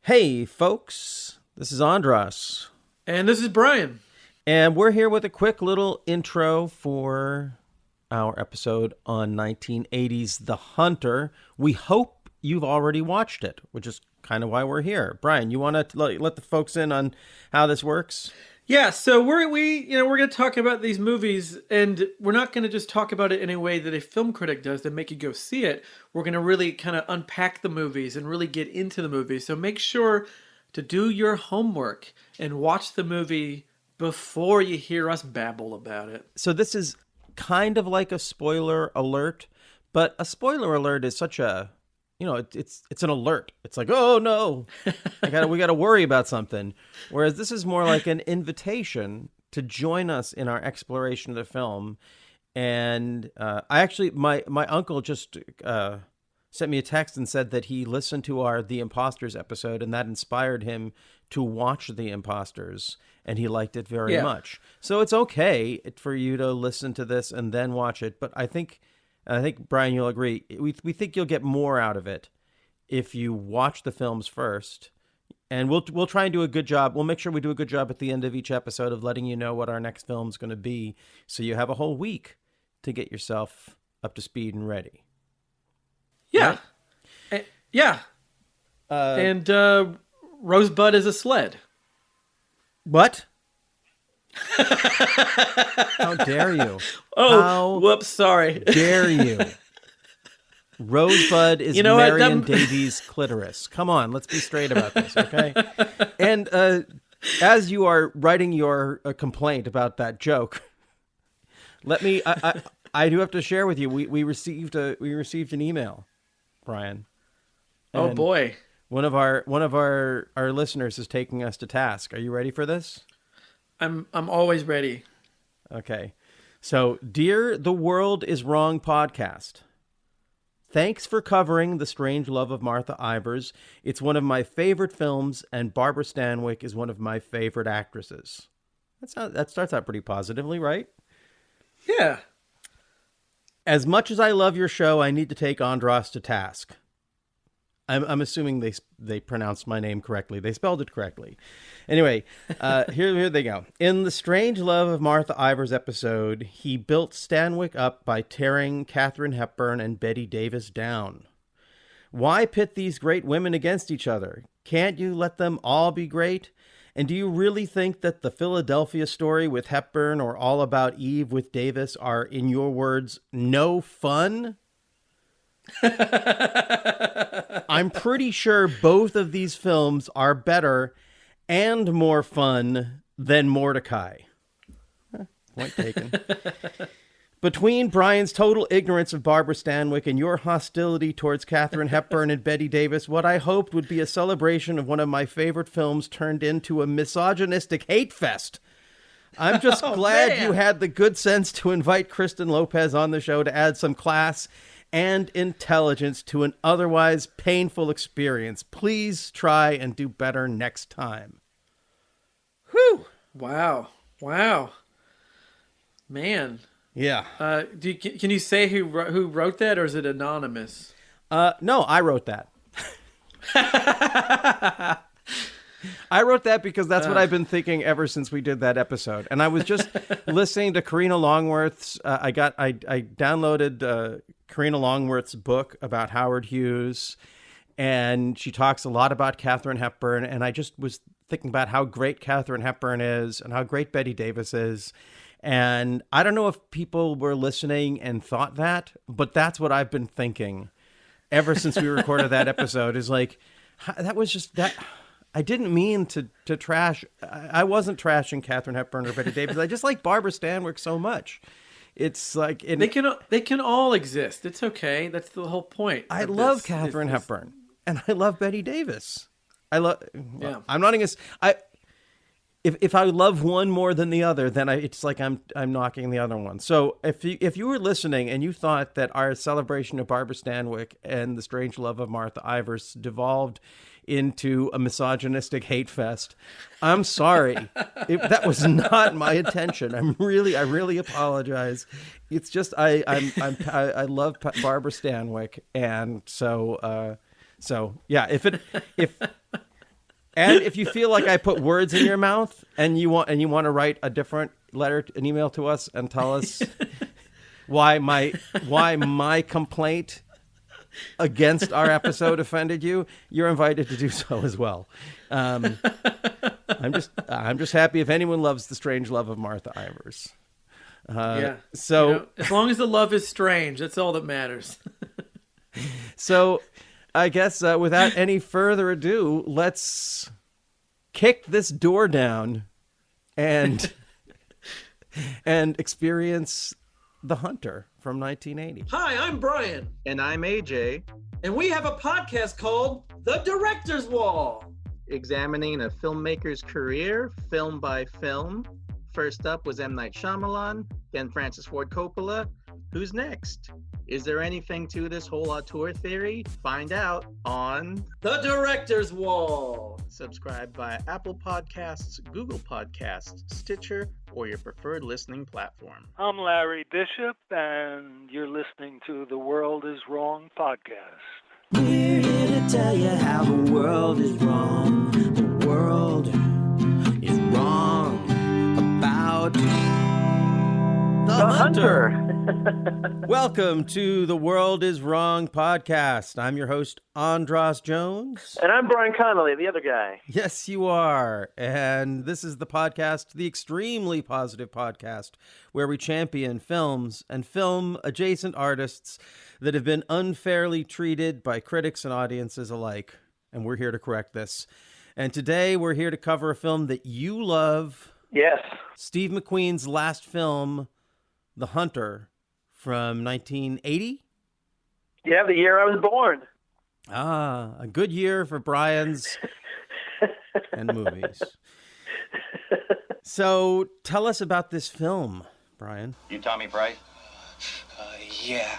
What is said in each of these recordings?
Hey, folks, this is Andras. And this is Bryan. And we're here with a quick little intro for our episode on 1980's The Hunter. We hope you've already watched it, which is kind of why we're here. Bryan, you want to let the folks in on how this works? Yeah, so we're going to talk about these movies, and we're not going to just talk about it in a way that a film critic does to make you go see it. We're going to really kind of unpack the movies and really get into the movies. So make sure to do your homework and watch the movie before you hear us babble about it. So this is kind of like a spoiler alert, but a spoiler alert is such a, it's an alert. It's like, oh no, we got to worry about something. Whereas this is more like an invitation to join us in our exploration of the film. And my uncle just sent me a text and said that he listened to our The Imposters episode, and that inspired him to watch The Imposters, and he liked it very much. So it's okay for you to listen to this and then watch it. But I think Bryan, you'll agree. We think you'll get more out of it if you watch the films first, and we'll try and do a good job. We'll make sure we do a good job at the end of each episode of letting you know what our next film is going to be, so you have a whole week to get yourself up to speed and ready. Yeah, right? Yeah. And Rosebud is a sled. What? How dare you? Whoops, sorry. Dare you? Rosebud is Marion Davies' clitoris. Come on, let's be straight about this, okay? And as you are writing your complaint about that joke, let me. I do have to share with you. We received an email, Bryan. Oh boy! One of our listeners is taking us to task. Are you ready for this? I'm always ready. Okay. So, dear The World Is Wrong podcast, thanks for covering The Strange Love of Martha Ivers. It's one of my favorite films, and Barbara Stanwyck is one of my favorite actresses. That starts out pretty positively, right? Yeah. As much as I love your show, I need to take Andras to task. I'm assuming they pronounced my name correctly. They spelled it correctly. Anyway, here they go. In The Strange Love of Martha Ivers episode, he built Stanwyck up by tearing Kathryn Hepburn and Bette Davis down. Why pit these great women against each other? Can't you let them all be great? And do you really think that The Philadelphia Story with Hepburn or All About Eve with Davis are, in your words, no fun? I'm pretty sure both of these films are better and more fun than Mordecai. Point taken. Between Bryan's total ignorance of Barbara Stanwyck and your hostility towards Kathryn Hepburn and Bette Davis, what I hoped would be a celebration of one of my favorite films turned into a misogynistic hate fest. I'm just glad you had the good sense to invite Kristen Lopez on the show to add some class and intelligence to an otherwise painful experience. Please try and do better next time. Whew. Wow. Man. Yeah. Can you say who wrote that, or is it anonymous? No, I wrote that. I wrote that because that's what I've been thinking ever since we did that episode. And I was just listening to Karina Longworth's. I downloaded Karina Longworth's book about Howard Hughes, and she talks a lot about Kathryn Hepburn. And I just was thinking about how great Kathryn Hepburn is and how great Bette Davis is. And I don't know if people were listening and thought that, but that's what I've been thinking ever since we recorded that episode. Is like, that was just that. I didn't mean to trash. I wasn't trashing Kathryn Hepburn or Bette Davis. I just like Barbara Stanwyck so much. It's like they can all exist. It's okay. That's the whole point. I love Kathryn Hepburn and I love Bette Davis. I'm not against. If I love one more than the other, then it's like I'm knocking the other one. So if you were listening and you thought that our celebration of Barbara Stanwyck and The Strange Love of Martha Ivers devolved into a misogynistic hate fest, I'm sorry. That was not my intention. I really apologize. It's just I love Barbara Stanwyck, and so yeah. And if you feel like I put words in your mouth and you want to write a different letter, an email to us and tell us why my complaint against our episode offended you, you're invited to do so as well. I'm just happy if anyone loves The Strange Love of Martha Ivers. So as long as the love is strange, that's all that matters. So I guess without any further ado, let's kick this door down and experience The Hunter from 1980. Hi, I'm Bryan. And I'm AJ, And we have a podcast called The Director's Wall. examining a filmmaker's career, film by film. First up was M. Night Shyamalan, then Francis Ford Coppola. Who's next? Is there anything to this whole auteur theory? Find out on The Director's Wall. Subscribe via Apple Podcasts, Google Podcasts, Stitcher, or your preferred listening platform. I'm Larry Bishop, and you're listening to The World Is Wrong podcast. We're here to tell you how the world is wrong. The world is wrong about The Hunter. Welcome to The World Is Wrong podcast. I'm your host, Andras Jones. And I'm Brian Connolly, the other guy. Yes, you are. And this is the podcast, the extremely positive podcast, where we champion films and film-adjacent artists that have been unfairly treated by critics and audiences alike. And we're here to correct this. And today we're here to cover a film that you love. Yes. Steve McQueen's last film, The Hunter, from 1980. Yeah, the year I was born. Ah, a good year for Brian's and movies. So tell us about this film, Bryan. You Tommy Price? Yeah.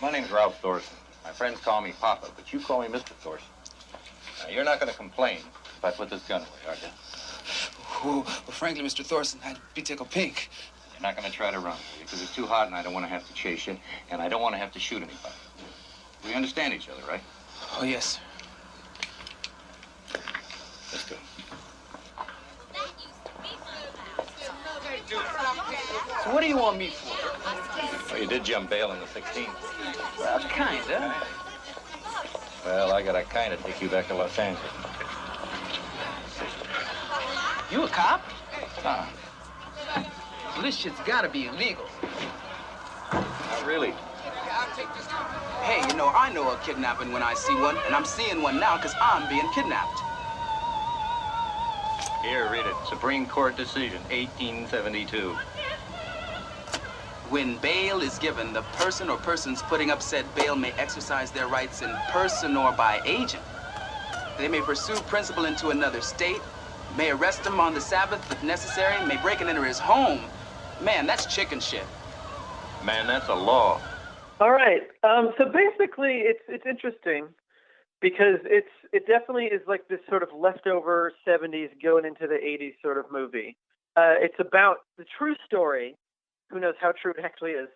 My name's Ralph Thorson. My friends call me Papa, but you call me Mr. Thorson. Now, you're not going to complain if I put this gun away, are you? Well, frankly, Mr. Thorson, I'd be tickled pink. You're not going to try to run, because it's too hot and I don't want to have to chase you, and I don't want to have to shoot anybody. We understand each other, right? Oh, yes, sir. Let's go. So what do you want me for? Well, you did jump bail in the 16th. Well, kinda. Well, I got to kind of take you back to Los Angeles. You a cop? Nah, Well, this shit's gotta be illegal. not really. Hey, I know a kidnapping when I see one, and I'm seeing one now because I'm being kidnapped. Here, read it. Supreme Court decision, 1872. When bail is given, the person or persons putting up said bail may exercise their rights in person or by agent. They may pursue principal into another state, may arrest him on the Sabbath if necessary, may break and enter his home. Man, that's chicken shit. Man, that's a law. All right. So basically, it's interesting because it definitely is like this sort of leftover 70s going into the 80s sort of movie. It's about the true story, who knows how true it actually is,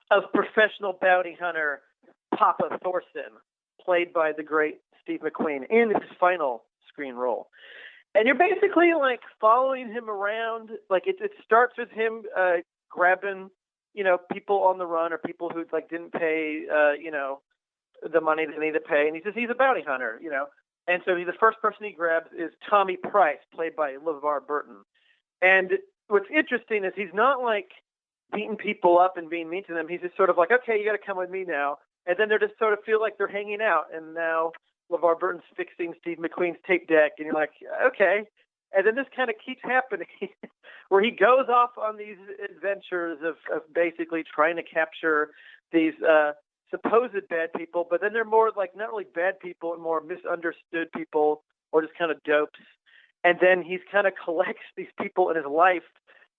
of professional bounty hunter Papa Thorson, played by the great Steve McQueen in his final screen role. And you're basically like following him around. Like it starts with him grabbing, people on the run or people who like didn't pay, the money they need to pay. And he's a bounty hunter, And so the first person he grabs is Tommy Price, played by LeVar Burton. And what's interesting is he's not like beating people up and being mean to them. He's just sort of like, okay, you got to come with me now. And then they're just sort of feel like they're hanging out. And now LeVar Burton's fixing Steve McQueen's tape deck, and you're like, okay. And then this kind of keeps happening where he goes off on these adventures of basically trying to capture these supposed bad people, but then they're more like not really bad people and more misunderstood people or just kind of dopes. And then he's kind of collects these people in his life,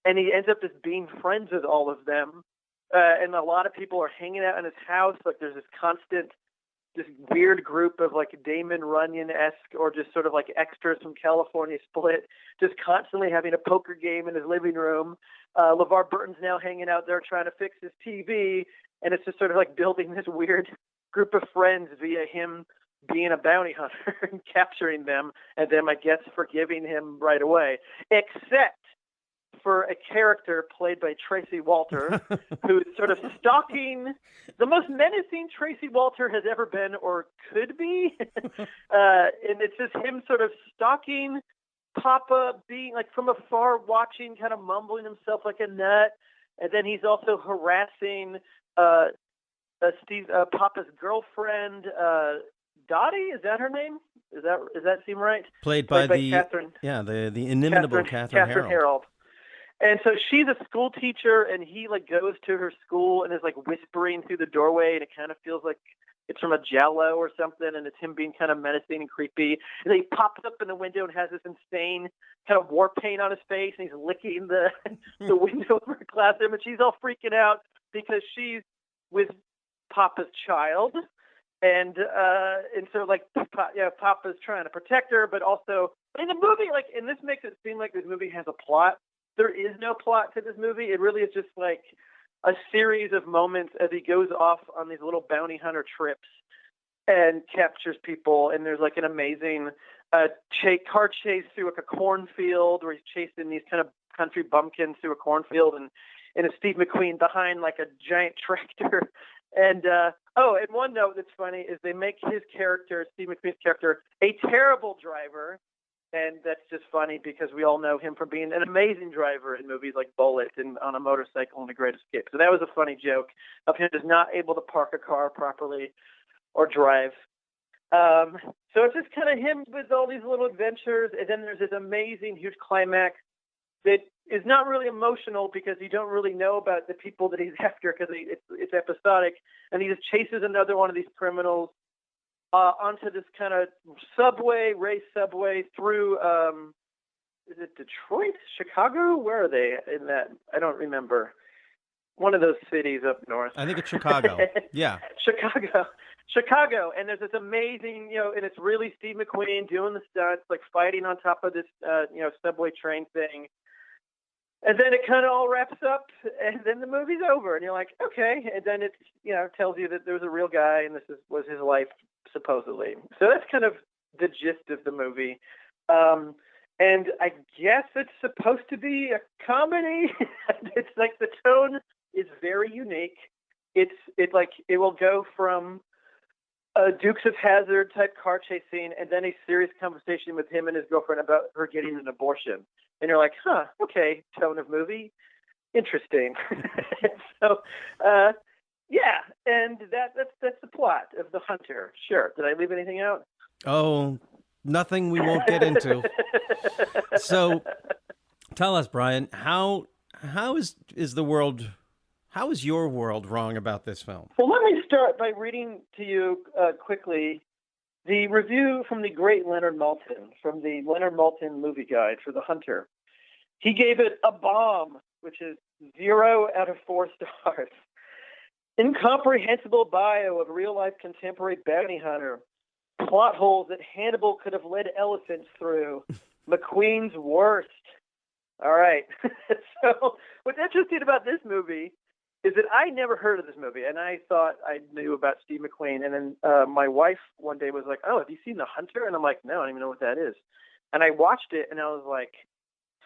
and he ends up just being friends with all of them. And a lot of people are hanging out in his house. Like there's this weird group of like Damon Runyon-esque or just sort of like extras from California Split, just constantly having a poker game in his living room. LeVar Burton's now hanging out there trying to fix his TV, and it's just sort of like building this weird group of friends via him being a bounty hunter and capturing them, and them, I guess, forgiving him right away, except for a character played by Tracey Walter, who's sort of stalking the most menacing Tracey Walter has ever been or could be. And it's just him sort of stalking Papa, being like from afar, watching, kind of mumbling himself like a nut. And then he's also harassing Papa's girlfriend, Dottie. Is that her name? Does that seem right? Played by Kathryn. Yeah, the inimitable Kathryn Harrold. And so she's a school teacher, and he like goes to her school and is like whispering through the doorway, and it kind of feels like it's from a Jell-O or something, and it's him being kind of menacing and creepy. And then he pops up in the window and has this insane kind of war paint on his face, and he's licking the window of her classroom, and she's all freaking out because she's with Papa's child. And so like Papa's trying to protect her, but also in the movie, like, and this makes it seem like this movie has a plot. There is no plot to this movie. It really is just like a series of moments as he goes off on these little bounty hunter trips and captures people. And there's like an amazing car chase through like a cornfield where he's chasing these kind of country bumpkins through a cornfield, and it's Steve McQueen behind like a giant tractor. And and one note that's funny is they make his character, Steve McQueen's character, a terrible driver. And that's just funny because we all know him from being an amazing driver in movies like Bullet and On a Motorcycle and The Great Escape. So that was a funny joke of him just not able to park a car properly or drive. So it's just kind of him with all these little adventures. And then there's this amazing, huge climax that is not really emotional because you don't really know about the people that he's after because it's episodic. And he just chases another one of these criminals onto this kind of race subway through, is it Detroit, Chicago? Where are they in that? I don't remember. One of those cities up north. I think it's Chicago. Yeah. Chicago. And there's this amazing, and it's really Steve McQueen doing the stunts, like fighting on top of this, subway train thing. And then it kind of all wraps up, and then the movie's over, and you're like, okay. And then it, tells you that there's a real guy, and was his life, supposedly. So that's kind of the gist of the movie. And I guess it's supposed to be a comedy. It's like the tone is very unique. It will go from a Dukes of Hazzard type car chase scene, and then a serious conversation with him and his girlfriend about her getting an abortion. And you're like, okay, tone of movie, interesting. So, yeah, and that's the plot of The Hunter. Sure. Did I leave anything out? Oh, nothing we won't get into. So, tell us, Bryan, how is your world wrong about this film? Well, let me start by reading to you quickly the review from the great Leonard Maltin, from the Leonard Maltin movie guide for The Hunter. He gave it a bomb, which is 0 out of 4 stars. Incomprehensible bio of real-life contemporary bounty hunter. Plot holes that Hannibal could have led elephants through. McQueen's worst. All right. So what's interesting about this movie is that I never heard of this movie, and I thought I knew about Steve McQueen. And then my wife one day was like, "Oh, have you seen The Hunter?" And I'm like, "No, I don't even know what that is." And I watched it, and I was like,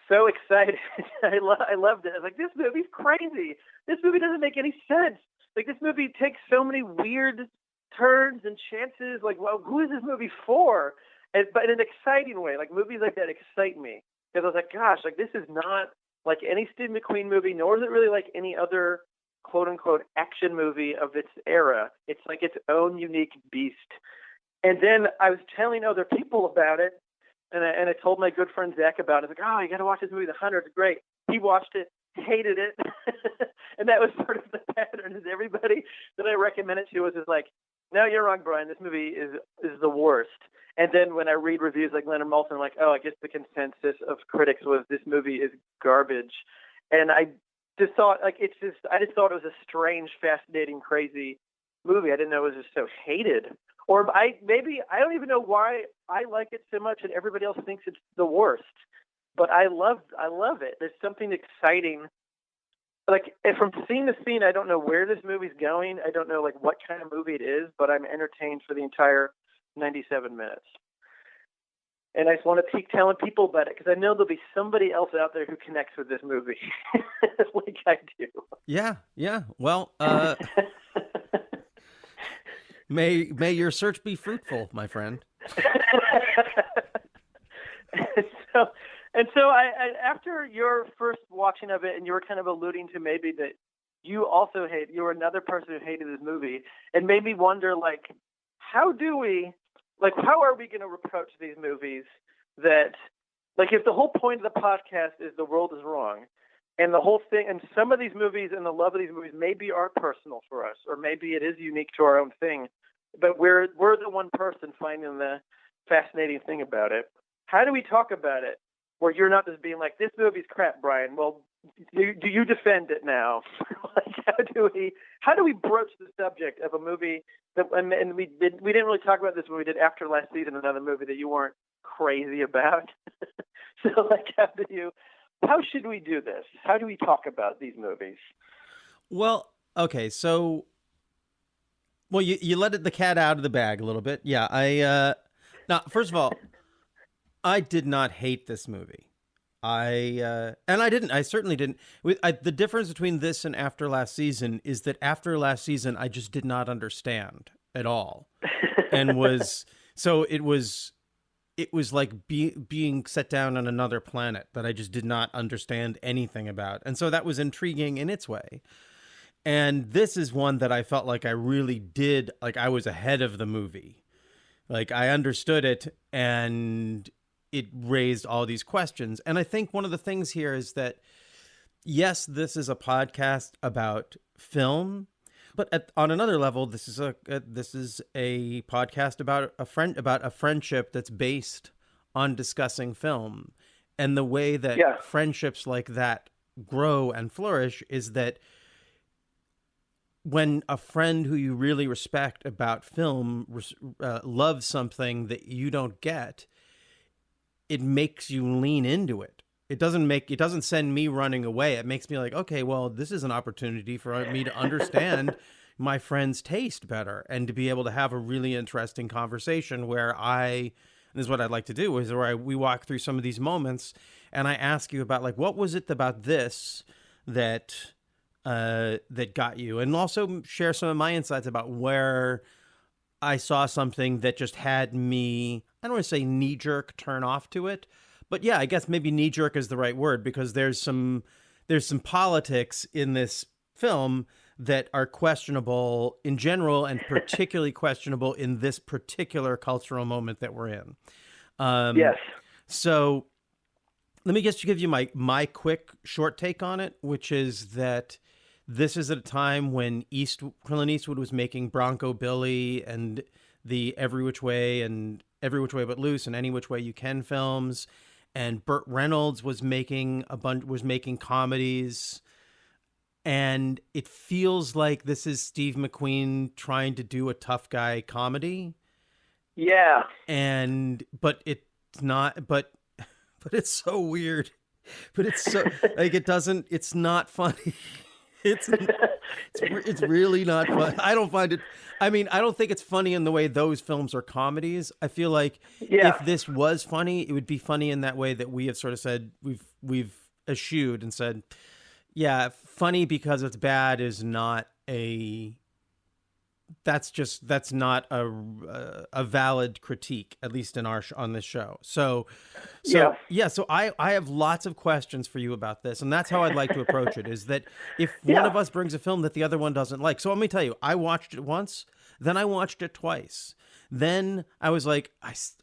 so excited. I loved it. I was like, this movie's crazy. This movie doesn't make any sense. Like, this movie takes so many weird turns and chances. Like, well, who is this movie for? But in an exciting way. Like, movies like that excite me. Because I was like, gosh, like, this is not like any Steve McQueen movie, nor is it really like any other quote-unquote action movie of its era. It's like its own unique beast. And then I was telling other people about it, and I told my good friend Zach about it. I was like, oh, you got to watch this movie, The Hunter. It's great. He watched it, hated it. And that was sort of the pattern, is everybody that I recommended to was just like, no, you're wrong, Bryan. This movie is the worst. And then when I read reviews like Leonard Maltin, I'm like, oh, I guess the consensus of critics was this movie is garbage. And I just thought, like, I just thought it was a strange, fascinating, crazy movie. I didn't know it was just so hated. Or I don't even know why I like it so much and everybody else thinks it's the worst. But I love it. There's something exciting. Like, from scene to scene, I don't know where this movie's going. I don't know, like, what kind of movie it is, but I'm entertained for the entire 97 minutes. And I just want to keep telling people about it because I know there'll be somebody else out there who connects with this movie like I do. Yeah. Well, may your search be fruitful, my friend. And so I after your first watching of it, and you were kind of alluding to maybe that you were another person who hated this movie, it made me wonder, like, how are we going to approach these movies that, like, if the whole point of the podcast is the world is wrong, and the whole thing, and some of these movies and the love of these movies maybe are personal for us, or maybe it is unique to our own thing, but we're the one person finding the fascinating thing about it. How do we talk about it where you're not just being like, this movie's crap, Bryan? Well, do you defend it now? Like, how do we broach the subject of a movie that, and we didn't really talk about this when we did After Last Season, another movie that you weren't crazy about. So, like, how should we do this? How do we talk about these movies? Well, okay, so, you let the cat out of the bag a little bit. Yeah, now, first of all, I did not hate this movie. I certainly didn't. The difference between this and After Last Season is that After Last Season, I just did not understand at all. And it was like being set down on another planet that I just did not understand anything about. And so that was intriguing in its way. And this is one that I felt like I really did, like I was ahead of the movie. Like I understood it, and it raised all these questions. And I think one of the things here is that, yes, this is a podcast about film, but on another level, this is a podcast about a friendship that's based on discussing film. And the way that friendships like that grow and flourish is that when a friend who you really respect about film loves something that you don't get, it makes you lean into it. It doesn't send me running away. It makes me like, okay, well, this is an opportunity for me to understand my friend's taste better and to be able to have a really interesting conversation where and this is what I'd like to do, is where we walk through some of these moments and I ask you about, like, what was it about this that got you? And also share some of my insights about where I saw something that just had me, I don't want to say knee-jerk turn off to it, but yeah, I guess maybe knee-jerk is the right word, because there's some politics in this film that are questionable in general and particularly questionable in this particular cultural moment that we're in. Yes. So let me just give you my quick short take on it, which is that this is at a time when Clint Eastwood was making Bronco Billy and the Every Which Way But Loose and Any Which Way You Can films, and Burt Reynolds was making comedies, and it feels like this is Steve McQueen trying to do a tough guy comedy. Yeah. But it's not. But it's so weird. But it's so like it's not funny. It's really not fun. I don't find it. I mean, I don't think it's funny in the way those films are comedies. I feel like if this was funny, it would be funny in that way that we have sort of said we've eschewed and said, yeah, funny because it's bad is not that's not a valid critique, at least on this show. So I have lots of questions for you about this, and that's how I'd like to approach it, is that if one of us brings a film that the other one doesn't like. So let me tell you, I watched it once, then I watched it twice. Then I was like,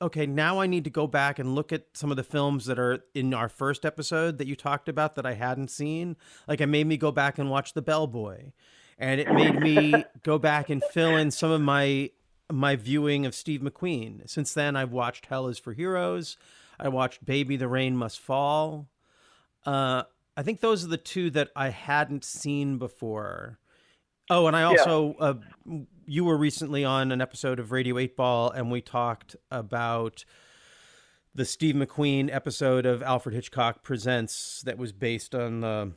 okay, now I need to go back and look at some of the films that are in our first episode that you talked about that I hadn't seen. Like, it made me go back and watch The Bellboy. And it made me go back and fill in some of my viewing of Steve McQueen. Since then, I've watched Hell is for Heroes. I watched Baby the Rain Must Fall. I think those are the two that I hadn't seen before. Oh, and I also, you were recently on an episode of Radio 8 Ball, and we talked about the Steve McQueen episode of Alfred Hitchcock Presents that was based on the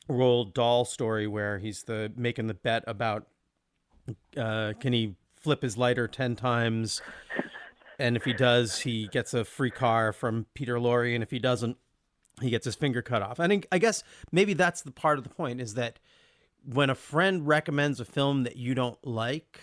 Roald Dahl story, where he's making the bet about can he flip his lighter 10 times. And if he does, he gets a free car from Peter Lorre. And if he doesn't, he gets his finger cut off. I guess maybe that's the part of the point, is that when a friend recommends a film that you don't like,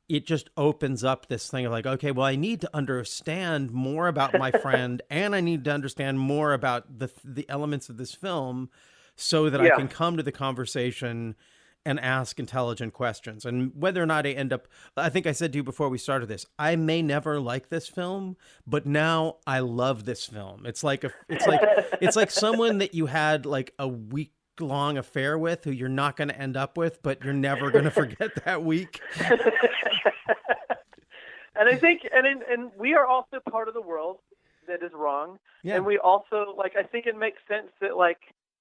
it just opens up this thing of like, okay, well, I need to understand more about my friend, and I need to understand more about the elements of this film so that I can come to the conversation and ask intelligent questions. And whether or not I end up, I think I said to you before we started this, I may never like this film, but now I love this film. It's like someone that you had like a week-long affair with, who you're not going to end up with, but you're never going to forget that week. And I think, and we are also part of the world that is wrong. Yeah. And we also, like, I think it makes sense that, like,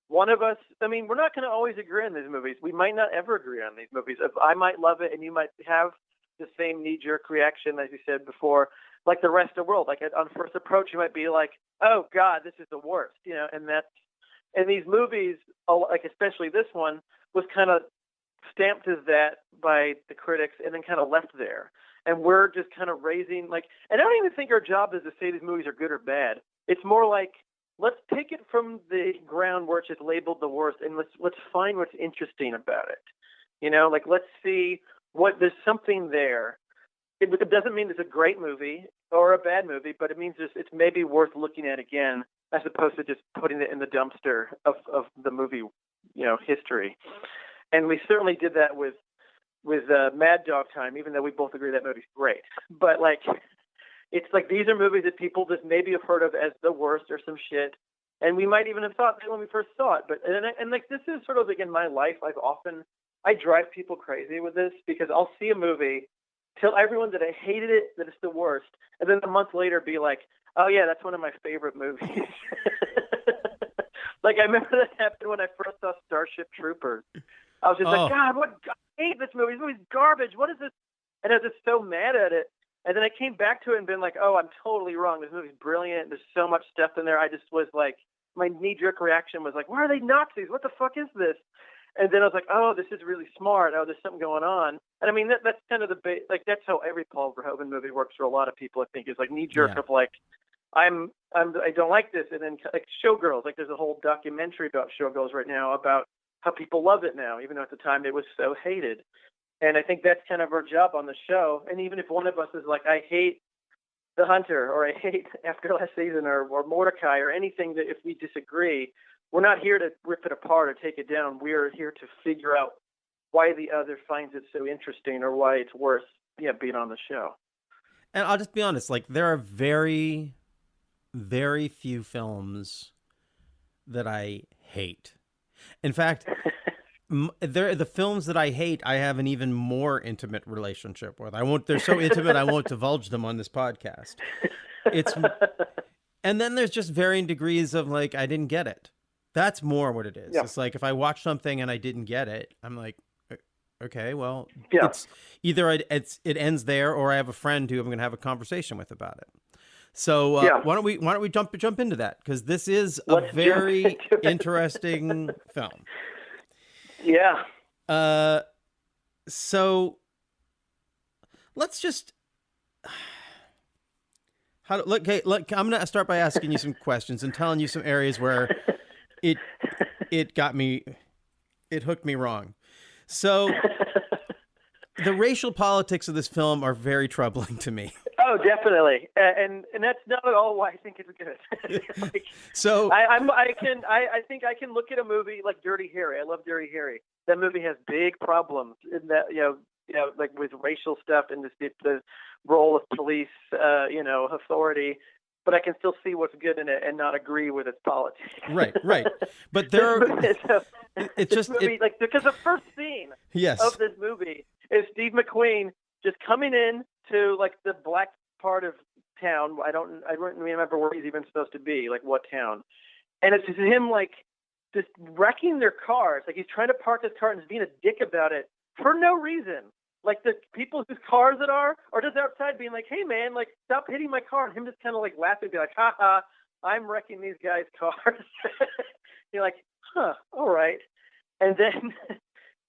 one of us, I mean, we're not going to always agree on these movies. We might not ever agree on these movies. I might love it, and you might have the same knee-jerk reaction, as you said before, like the rest of the world. Like, on first approach, you might be like, oh, God, this is the worst, you know, and these movies, like especially this one, was kind of stamped as that by the critics and then kind of left there. And we're just kind of raising, like, and I don't even think our job is to say these movies are good or bad. It's more like, let's take it from the ground where it's just labeled the worst, and let's find what's interesting about it. You know, like, let's see there's something there. It doesn't mean it's a great movie or a bad movie, but it means it's maybe worth looking at again, as opposed to just putting it in the dumpster of the movie, you know, history. And we certainly did that with Mad Dog Time, even though we both agree that movie's great. But, like, it's like these are movies that people just maybe have heard of as the worst or some shit, and we might even have thought that when we first saw it. But and like, this is sort of, like, in my life, I drive people crazy with this, because I'll see a movie, tell everyone that I hated it, that it's the worst, and then a month later be like, oh yeah, that's one of my favorite movies. Like, I remember that happened when I first saw Starship Troopers. I was just like, God, I hate this movie. This movie's garbage. What is this? And I was just so mad at it. And then I came back to it and been like, oh, I'm totally wrong. This movie's brilliant. There's so much stuff in there. I just was like, my knee-jerk reaction was like, why are they Nazis? What the fuck is this? And then I was like, oh, this is really smart. Oh, there's something going on. And I mean, that's kind of like, that's how every Paul Verhoeven movie works for a lot of people, I think, is like knee-jerk of like, I don't like this. And then, like, Showgirls, like, there's a whole documentary about Showgirls right now about how people love it now, even though at the time it was so hated. And I think that's kind of our job on the show. And even if one of us is like, I hate The Hunter, or I hate After Last Season, or Mordecai, or anything, that if we disagree, we're not here to rip it apart or take it down. We're here to figure out why the other finds it so interesting, or why it's worth being on the show. And I'll just be honest, like, there are very, very few films that I hate. In fact, the films that I hate, I have an even more intimate relationship with. They're so intimate, I won't divulge them on this podcast. And then there's just varying degrees of, like, I didn't get it. That's more what it is. Yeah. It's like, if I watch something and I didn't get it, I'm like, okay, well, it's either it ends there, or I have a friend who I'm going to have a conversation with about it. So why don't we jump into that? Because this is a very interesting film. Yeah. So let's just look. I'm gonna start by asking you some questions and telling you some areas where it hooked me wrong. So the racial politics of this film are very troubling to me. Oh, definitely, and that's not at all why I think it's good. Like, so I think I can look at a movie like Dirty Harry. I love Dirty Harry. That movie has big problems in that, like with racial stuff and the role of police, authority. But I can still see what's good in it and not agree with its politics. Right. But there are. Because the first scene of this movie is Steve McQueen just coming in to, like, the black part of town. I don't remember where he's even supposed to be, like what town. And it's just him, like, just wrecking their cars. Like, he's trying to park his car and just being a dick about it for no reason. Like, the people whose cars it are just outside being like, hey man, like, stop hitting my car. And him just kind of like laughing, be like, ha ha, I'm wrecking these guys' cars. You're like, huh, all right. And then,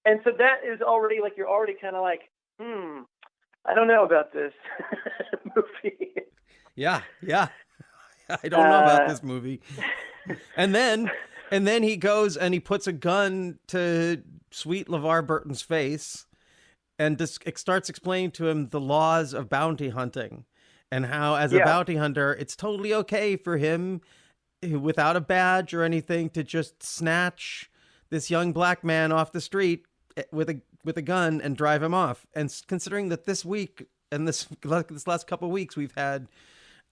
and so that is already, like, you're already kind of like, I don't know about this movie. Yeah. I don't know about this movie. And then he goes and he puts a gun to sweet LeVar Burton's face and starts explaining to him the laws of bounty hunting and how, as a bounty hunter, it's totally okay for him, without a badge or anything, to just snatch this young black man off the street with a gun and drive him off. And considering that this week and this last couple of weeks we've had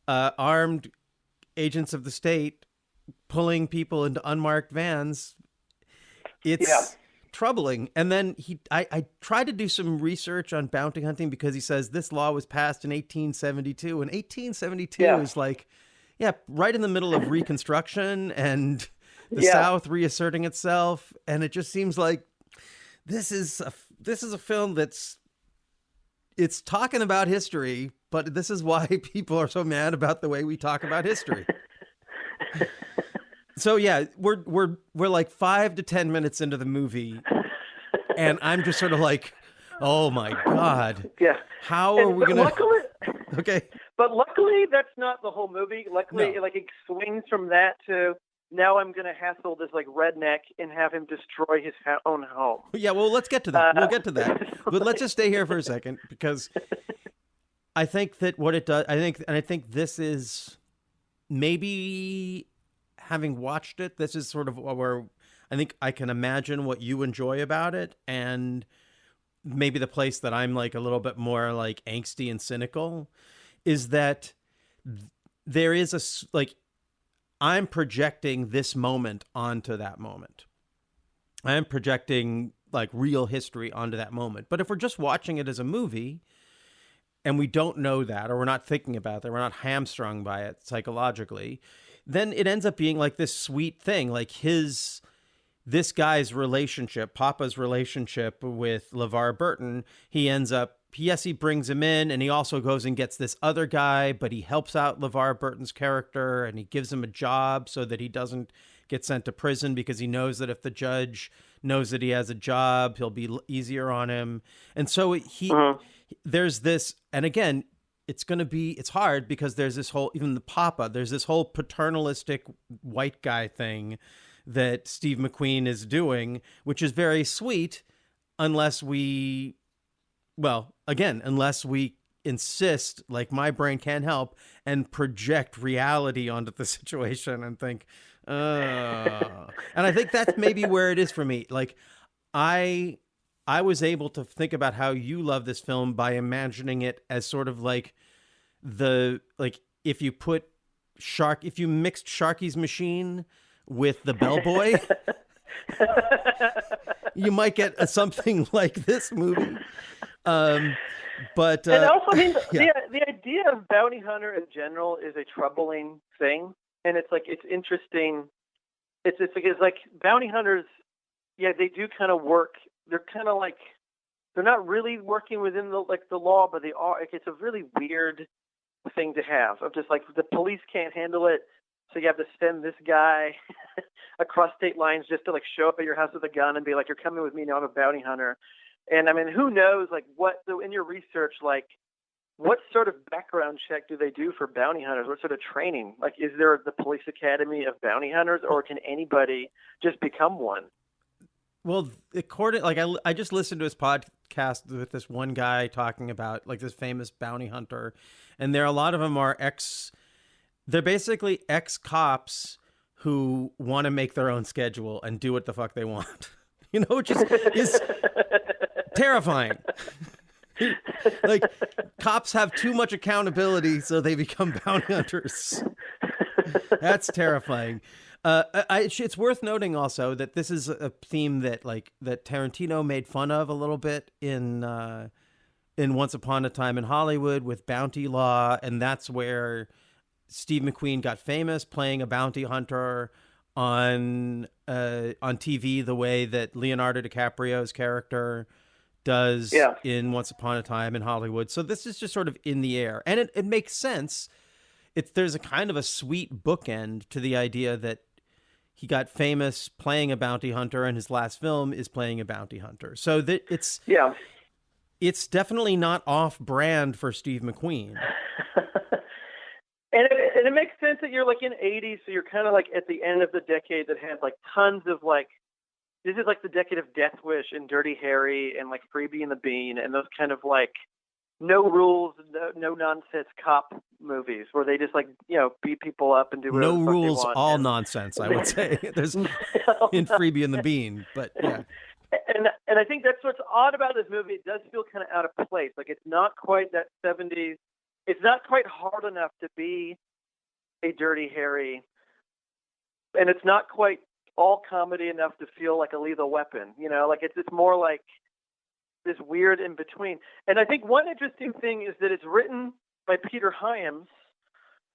armed agents of the state pulling people into unmarked vans, it's troubling. And then I tried to do some research on bounty hunting because he says this law was passed in 1872, and 1872 is like, right in the middle of Reconstruction and the South reasserting itself. And it just seems like this is a film it's talking about history, but this is why people are so mad about the way we talk about history. So we're like 5 to 10 minutes into the movie, and I'm just sort of like, oh my God. Yeah. How are we gonna? Okay. But luckily, that's not the whole movie. Luckily, No. it swings from that to now I'm going to hassle this redneck and have him destroy his own home. Yeah, well, let's get to that. We'll get to that. But let's just stay here for a second, because I think that what it does, I think this is maybe, having watched it, this is sort of where I think I can imagine what you enjoy about it, and maybe the place that I'm like a little bit more like angsty and cynical is that there is I'm projecting this moment onto that moment. I'm projecting like real history onto that moment. But if we're just watching it as a movie and we don't know that, or we're not thinking about that, we're not hamstrung by it psychologically, then it ends up being like this sweet thing, like this guy's relationship, Papa's relationship with LeVar Burton. He brings him in, and he also goes and gets this other guy, but he helps out LeVar Burton's character, and he gives him a job so that he doesn't get sent to prison, because he knows that if the judge knows that he has a job, he'll be easier on him. And so there's this, and again, it's hard because there's this whole, even the Papa, there's this whole paternalistic white guy thing that Steve McQueen is doing, which is very sweet, unless we insist, like my brain can't help, and project reality onto the situation and think, and I think that's maybe where it is for me. Like I was able to think about how you love this film by imagining it as sort of like if you mixed Sharky's Machine with the Bellboy, you might get something like this movie. But and also, the idea of bounty hunter in general is a troubling thing, and it's interesting. It's like bounty hunters, they do kind of work. They're kind of like, they're not really working within the law, but they are. It's a really weird thing to have. Of just like the police can't handle it, so you have to send this guy across state lines just to show up at your house with a gun and be like, "You're coming with me now. I'm a bounty hunter." And I mean, who knows, so in your research, what sort of background check do they do for bounty hunters? What sort of training? Is there the police academy of bounty hunters, or can anybody just become one? Well, I just listened to his podcast with this one guy talking about this famous bounty hunter, and a lot of them are they're basically ex-cops who want to make their own schedule and do what the fuck they want. Which is terrifying. Cops have too much accountability, so they become bounty hunters. That's terrifying. It's worth noting also that this is a theme that that Tarantino made fun of a little bit in Once Upon a Time in Hollywood with bounty law, and that's where Steve McQueen got famous, playing a bounty hunter on TV the way that Leonardo DiCaprio's character does in Once Upon a Time in Hollywood. So this is just sort of in the air, and it makes sense. There's a kind of a sweet bookend to the idea that he got famous playing a bounty hunter, and his last film is playing a bounty hunter. So that It's definitely not off-brand for Steve McQueen. And it makes sense that you're like in '80s, so you're kind of like at the end of the decade that had like tons of like, this is like the decade of Death Wish and Dirty Harry and like Freebie and the Bean and those kind of like no rules, no nonsense cop movies where they just like, beat people up and do whatever No the fuck they rules, want. all And nonsense, I would say. There's in Freebie and the Bean, but yeah. And I think that's what's odd about this movie. It does feel kind of out of place. Like it's not quite that 70s. It's not quite hard enough to be a Dirty Harry, and it's not quite all comedy enough to feel like a Lethal Weapon. Like it's more like this weird in between. And I think one interesting thing is that it's written by Peter Hyams,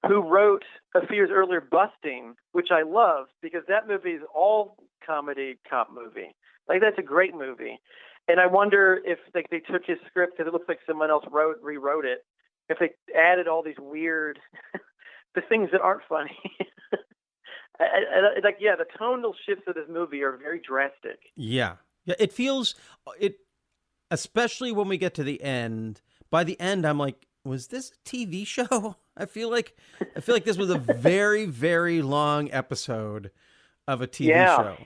who wrote a few years earlier Busting, which I love because that movie is all comedy cop movie. Like that's a great movie. And I wonder if they took his script, because it looks like someone else rewrote it, if they added all these weird, the things that aren't funny. The tonal shifts of this movie are very drastic. Yeah. It feels, especially when we get to the end. By the end, I'm like, was this a TV show? I feel like this was a very, very long episode of a TV show.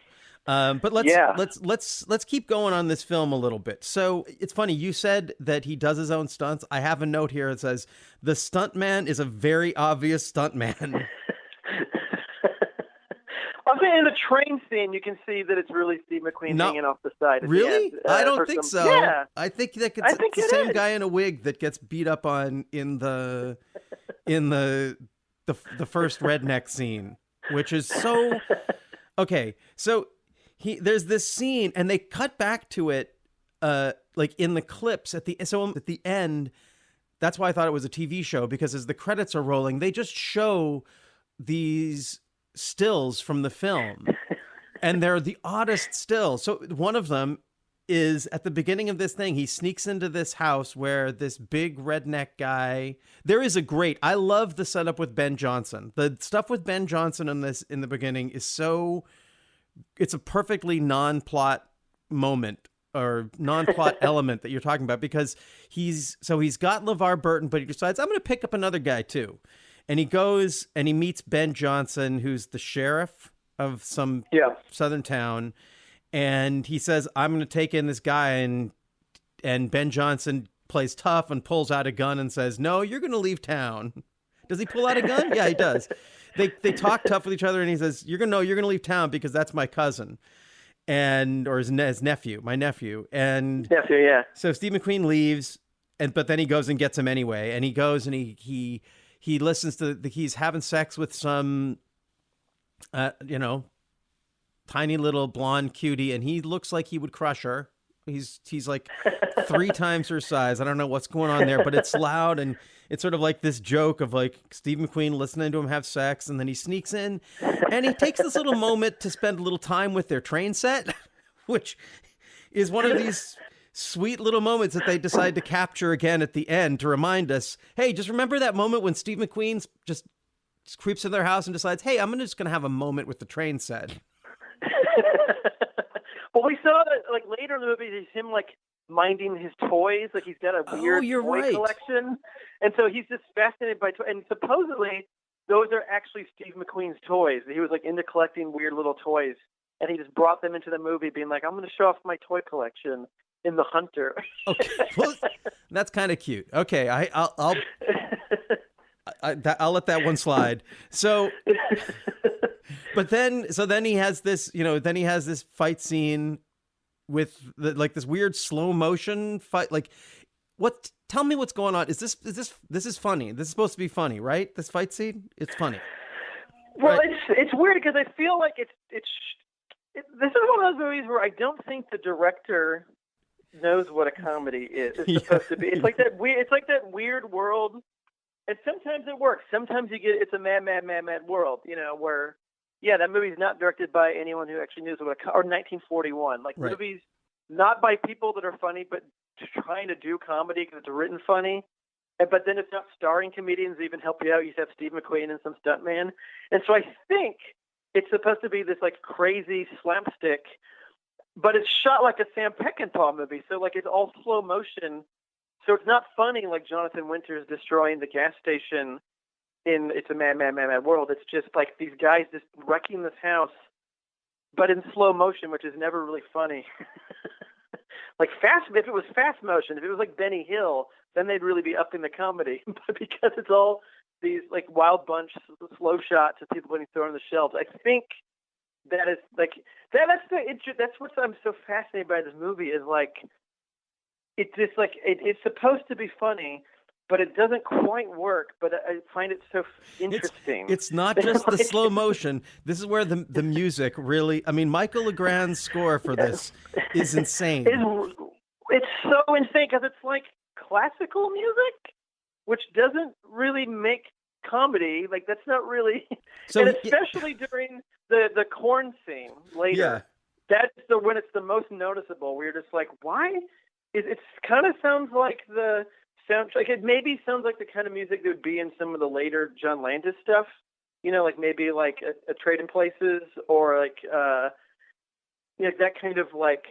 But let's keep going on this film a little bit. So it's funny. You said that he does his own stunts. I have a note here that says the stuntman is a very obvious stuntman. I mean, in the train scene, you can see that it's really Steve McQueen hanging off the side. Really? End, I don't think so. Yeah. I think it's the same guy in a wig that gets beat up on in the first redneck scene, which is so okay. So there's this scene, and they cut back to it, like in the clips at the end. That's why I thought it was a TV show, because as the credits are rolling, they just show these stills from the film, and they're the oddest stills. So one of them is at the beginning of this thing. He sneaks into this house where this big redneck guy. I love the setup with Ben Johnson. The stuff with Ben Johnson in the beginning is so. It's a perfectly non-plot moment or non-plot element that you're talking about, because he's got LeVar Burton, but he decides, I'm going to pick up another guy too. And he goes and he meets Ben Johnson, who's the sheriff of some southern town. And he says, I'm going to take in this guy. And Ben Johnson plays tough and pulls out a gun and says, no, you're going to leave town. Does he pull out a gun? Yeah, he does. They talk tough with each other, and he says, you're going to leave town because that's my cousin. Or his nephew, my nephew. Nephew, yeah. So Steve McQueen leaves, but then he goes and gets him anyway. And he goes and he listens to he's having sex with some, tiny little blonde cutie, and he looks like he would crush her. He's like 3 times her size. I don't know what's going on there, but it's loud, and it's sort of like this joke of like Steve McQueen listening to him have sex, and then he sneaks in, and he takes this little moment to spend a little time with their train set, which is one of these sweet little moments that they decide to capture again at the end to remind us, hey, just remember that moment when Steve McQueen just creeps in their house and decides, hey, I'm just going to have a moment with the train set. Well, we saw that like later in the movie, it's him like minding his toys. Like he's got a weird toy collection, and so he's just fascinated by toys. And supposedly, those are actually Steve McQueen's toys. He was like into collecting weird little toys, and he just brought them into the movie, being like, "I'm going to show off my toy collection in The Hunter." Okay, well, that's kind of cute. Okay, I'll let that one slide. So. But then he has this, fight scene with this weird slow motion fight. Like, tell me what's going on. This is funny. This is supposed to be funny, right? This fight scene, it's funny. Well, right? It's weird because I feel like this is one of those movies where I don't think the director knows what a comedy is. It's supposed to be. It's like that weird world. And sometimes it works. Sometimes it's a mad world, where. Yeah, that movie's not directed by anyone who actually knows what or 1941. Like right. Movies not by people that are funny, but trying to do comedy because it's written funny. But then it's not starring comedians that even help you out. You have Steve McQueen and some stuntman. And so I think it's supposed to be this like crazy slapstick, but it's shot like a Sam Peckinpah movie. So like it's all slow motion. So it's not funny like Jonathan Winters destroying the gas station in It's a Mad, Mad, Mad, Mad World. It's just like these guys just wrecking this house, but in slow motion, which is never really funny. Like if it was fast motion, if it was like Benny Hill, then they'd really be upping the comedy. But because it's all these like Wild Bunch slow shots of people getting thrown on the shelves, I think that is like that's what I'm so fascinated by this movie is like it's just like it's supposed to be funny, but it doesn't quite work. But I find it so interesting. It's not just the slow motion. This is where the music really. I mean, Michael Legrand's score for this is insane. It's so insane because it's like classical music, which doesn't really make comedy. Like that's not really. So and especially during the corn scene later. Yeah. That's when it's the most noticeable. Where you're just like, why? It kind of sounds like the soundtrack. It maybe sounds like the kind of music that would be in some of the later John Landis stuff. You know, like maybe like a Trading Places or like that kind of like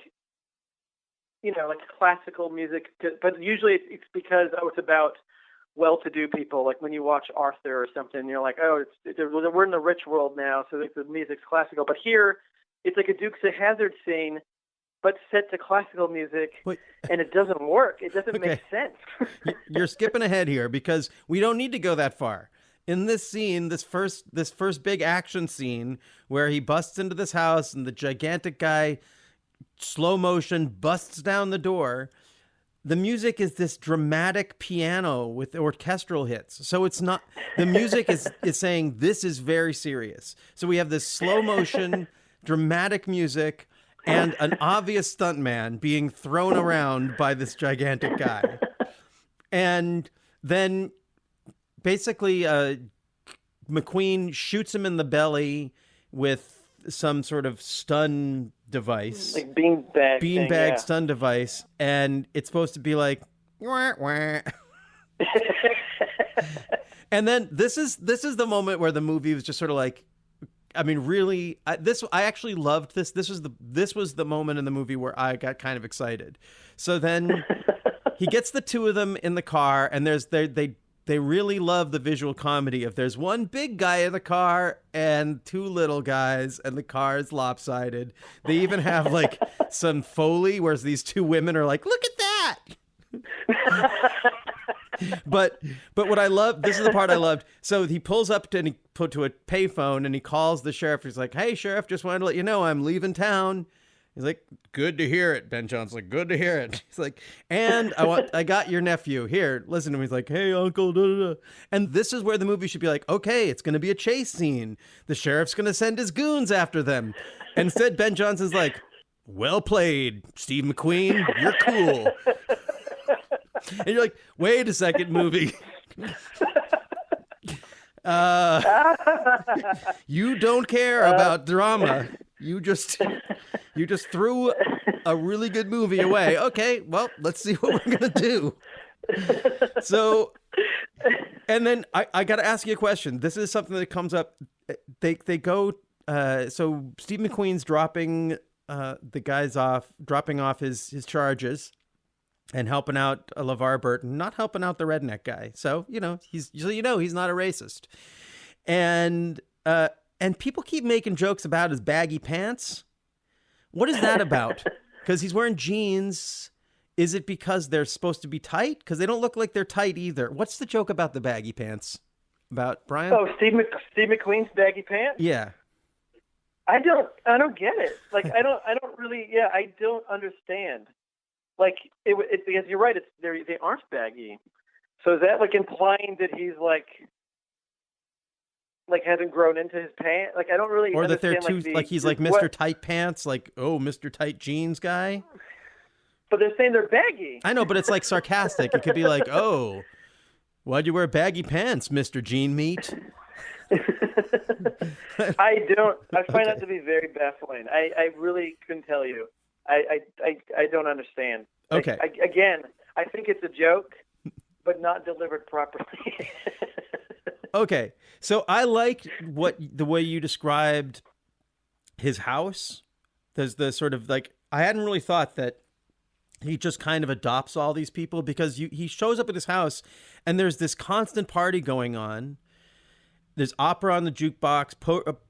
like classical music. But usually it's because it's about well-to-do people. Like when you watch Arthur or something, you're like, oh, we're in the rich world now, so the music's classical. But here, it's like a Dukes of Hazzard scene, but set to classical music, and it doesn't work. It doesn't make sense. You're skipping ahead here because we don't need to go that far. In this scene, this first big action scene where he busts into this house and the gigantic guy, slow motion, busts down the door, the music is this dramatic piano with orchestral hits. So it's not, the music is saying this is very serious. So we have this slow motion, dramatic music, and an obvious stuntman being thrown around by this gigantic guy. And then basically McQueen shoots him in the belly with some sort of stun device. Like beanbag stun device. And it's supposed to be like, wah, wah. And then this is the moment where the movie was just sort of like, I mean, really, I actually loved this. This was the moment in the movie where I got kind of excited. So then he gets the two of them in the car, and they really love the visual comedy of there's one big guy in the car and two little guys, and the car is lopsided. They even have like some Foley, whereas these two women are like, look at that. But what I love, this is the part I loved. So he pulls up to a payphone and he calls the sheriff. He's like, "Hey, sheriff, just wanted to let you know I'm leaving town." He's like, "Good to hear it." Ben John's like, "Good to hear it." He's like, "And I got your nephew here. Listen to him." He's like, "Hey, uncle." Da, da, da. And this is where the movie should be like, okay, it's going to be a chase scene. The sheriff's going to send his goons after them. Instead, Ben Johnson's like, "Well played, Steve McQueen. You're cool." And you're like, wait a second, movie. You don't care about drama. You just threw a really good movie away. Okay, well, let's see what we're gonna do. So, and then I got to ask you a question. This is something that comes up. They go. So Steve McQueen's dropping the guys off, dropping off his charges. And helping out LeVar Burton, not helping out the redneck guy. So, he's not a racist. And people keep making jokes about his baggy pants. What is that about? Because he's wearing jeans. Is it because they're supposed to be tight? Because they don't look like they're tight either. What's the joke about the baggy pants? About Bryan? Oh, Steve McQueen's baggy pants? Yeah. I don't get it. Like, I don't understand. Like because you're right, they aren't baggy. So is that like implying that he's like hasn't grown into his pants? Like I don't really. Or that they're too he's like Mr. Tight Pants, like Mr. Tight Jeans guy. But they're saying they're baggy. I know, but it's like sarcastic. It could be like, "Oh, why'd you wear baggy pants, Mr. Jean Meat?" I find that to be very baffling. I really couldn't tell you. I don't understand. Okay. I think it's a joke, but not delivered properly. Okay. So I liked the way you described his house. There's the sort of like I hadn't really thought that he just kind of adopts all these people, because he shows up at his house and there's this constant party going on. There's opera on the jukebox,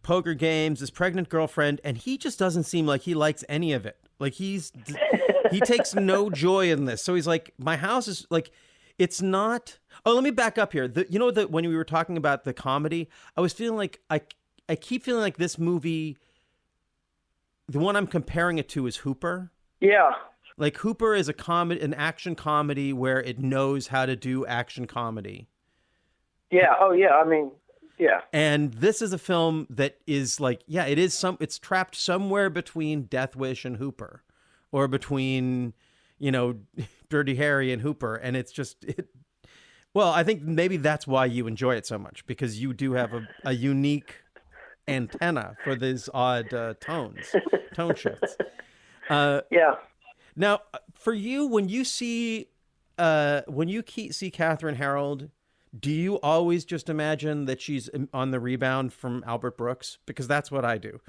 poker games, this pregnant girlfriend, and he just doesn't seem like he likes any of it. Like he takes no joy in this. So he's like, my house is like, it's not. Oh, let me back up here. When we were talking about the comedy, I was feeling like I keep feeling like this movie, the one I'm comparing it to is Hooper. Yeah. Like Hooper is an action comedy where it knows how to do action comedy. Yeah. Oh, yeah. I mean, yeah. And this is a film that is like, yeah, it's trapped somewhere between Death Wish and Hooper, or between, Dirty Harry and Hooper. And it's just, well, I think maybe that's why you enjoy it so much, because you do have a unique antenna for these odd tone shifts. Yeah. Now, for you, when you see Kathryn Harrold, do you always just imagine that she's on the rebound from Albert Brooks? Because that's what I do.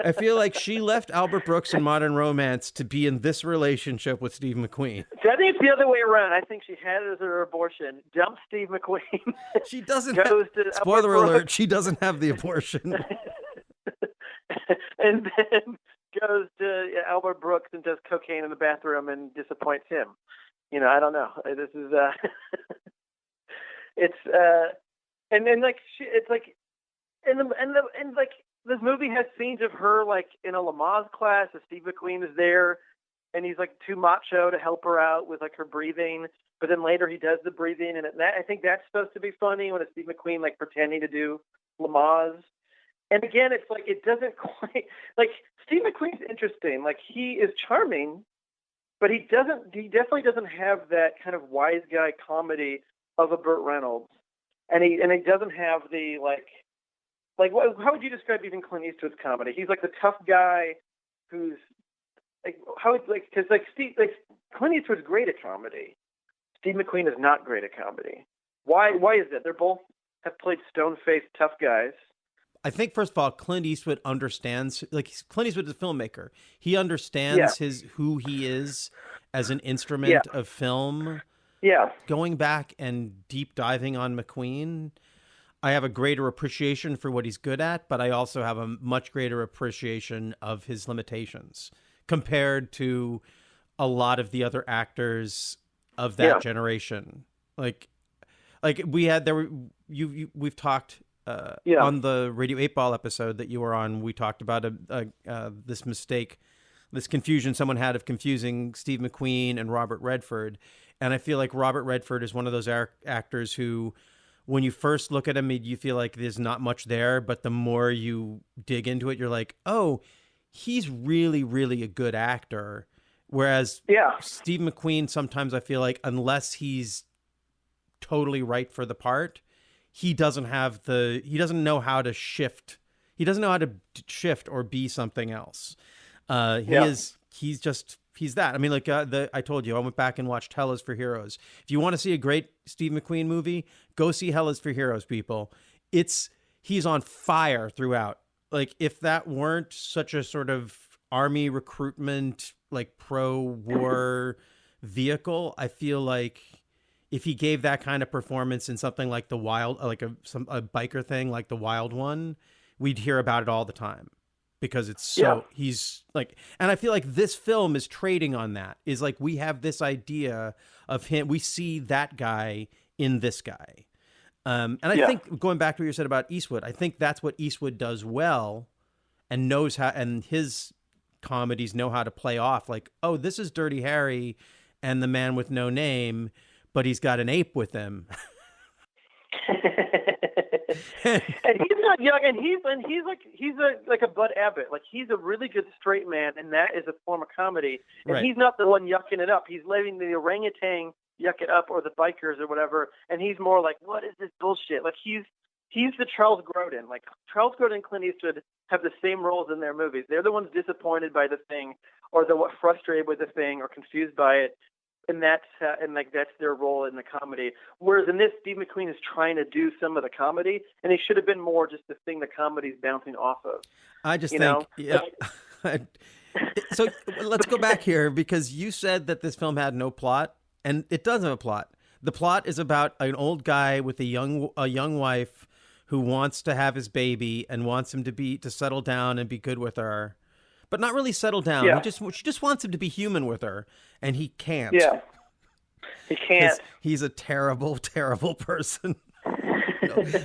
I feel like she left Albert Brooks in Modern Romance to be in this relationship with Steve McQueen. So I think it's the other way around. I think she had it as her abortion, dumped Steve McQueen. She doesn't goes have, to spoiler Albert alert, Brooks. she doesn't have the abortion. And then goes to Albert Brooks and does cocaine in the bathroom and disappoints him. I don't know. This is it's and then like it's like and like this movie has scenes of her like in a Lamaze class. And Steve McQueen is there, and he's like too macho to help her out with like her breathing. But then later he does the breathing, and I think that's supposed to be funny when it's Steve McQueen like pretending to do Lamaze. And again, it's like it doesn't quite like Steve McQueen's interesting. Like he is charming, but he definitely doesn't have that kind of wise guy comedy of a Burt Reynolds, and he doesn't have the like how would you describe even Clint Eastwood's comedy? He's like the tough guy who's like because Clint Eastwood's great at comedy. Steve McQueen is not great at comedy. Why is that? They're both have played stone-faced tough guys. I think, first of all, Clint Eastwood understands, like Clint Eastwood is a filmmaker. He understands who he is as an instrument of film. Yeah. Going back and deep diving on McQueen, I have a greater appreciation for what he's good at, but I also have a much greater appreciation of his limitations compared to a lot of the other actors of that generation. Like we've talked on the Radio 8 Ball episode that you were on. We talked about this mistake, this confusion someone had of confusing Steve McQueen and Robert Redford. And I feel like Robert Redford is one of those actors who, when you first look at him, you feel like there's not much there, but the more you dig into it, you're like, oh, he's really, really a good actor. Whereas Steve McQueen, sometimes I feel like unless he's totally right for the part, he doesn't know how to shift. He doesn't know how to shift or be something else. He's that. I mean, like I told you, I went back and watched Hell is for Heroes. If you want to see a great Steve McQueen movie, go see Hell is for Heroes, people. He's on fire throughout. Like, if that weren't such a sort of army recruitment, like pro-war vehicle, I feel like if he gave that kind of performance in something like The Wild, like a biker thing like The Wild One, we'd hear about it all the time. Because it's he's like, and I feel like this film is trading on that. Is like, we have this idea of him, we see that guy in this guy. And I think, going back to what you said about Eastwood, I think that's what Eastwood does well and knows how, and his comedies know how to play off. Like, oh, this is Dirty Harry and the man with no name, but he's got an ape with him. And he's not young, and he's like a Bud Abbott. Like, he's a really good straight man, and that is a form of comedy. And he's not the one yucking it up. He's letting the orangutan yuck it up, or the bikers or whatever. And he's more like, what is this bullshit? Like, he's the Charles Grodin. Like, Charles Grodin and Clint Eastwood have the same roles in their movies. They're the ones disappointed by the thing, or frustrated with the thing, or confused by it. And that's their role in the comedy. Whereas in this, Steve McQueen is trying to do some of the comedy, and he should have been more just the thing the comedy's bouncing off of. I just think, So let's go back here, because you said that this film had no plot, and it does have a plot. The plot is about an old guy with a young wife who wants to have his baby and wants him to settle down and be good with her, but not really settle down. Yeah. She just wants him to be human with her, and he can't. Yeah. He can't. He's a terrible, terrible person.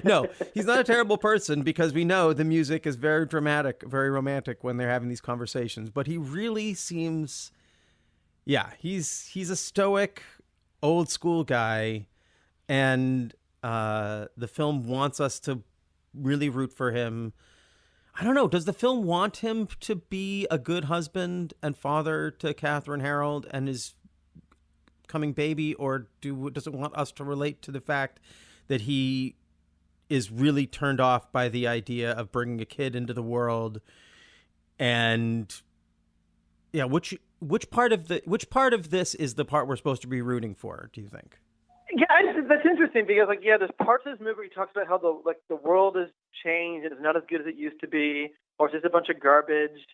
No, he's not a terrible person, because we know the music is very dramatic, very romantic when they're having these conversations. But he really seems, he's a stoic, old school guy, and the film wants us to really root for him. I don't know. Does the film want him to be a good husband and father to Kathryn, Harrold, and his coming baby, or does it want us to relate to the fact that he is really turned off by the idea of bringing a kid into the world? And which part of this is the part we're supposed to be rooting for, do you think? Yeah, that's interesting, because there's parts of this movie where he talks about how the world has changed and it's not as good as it used to be, or it's just a bunch of garbage,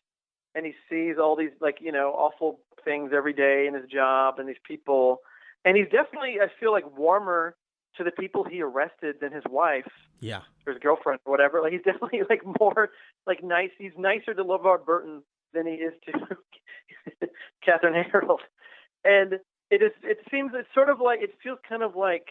and he sees all these awful things every day in his job and these people, and he's definitely, I feel like, warmer to the people he arrested than his wife, or his girlfriend, or whatever. Like, he's definitely more nice. He's nicer to LeVar Burton than he is to Kathryn Harrold, and it feels kind of like,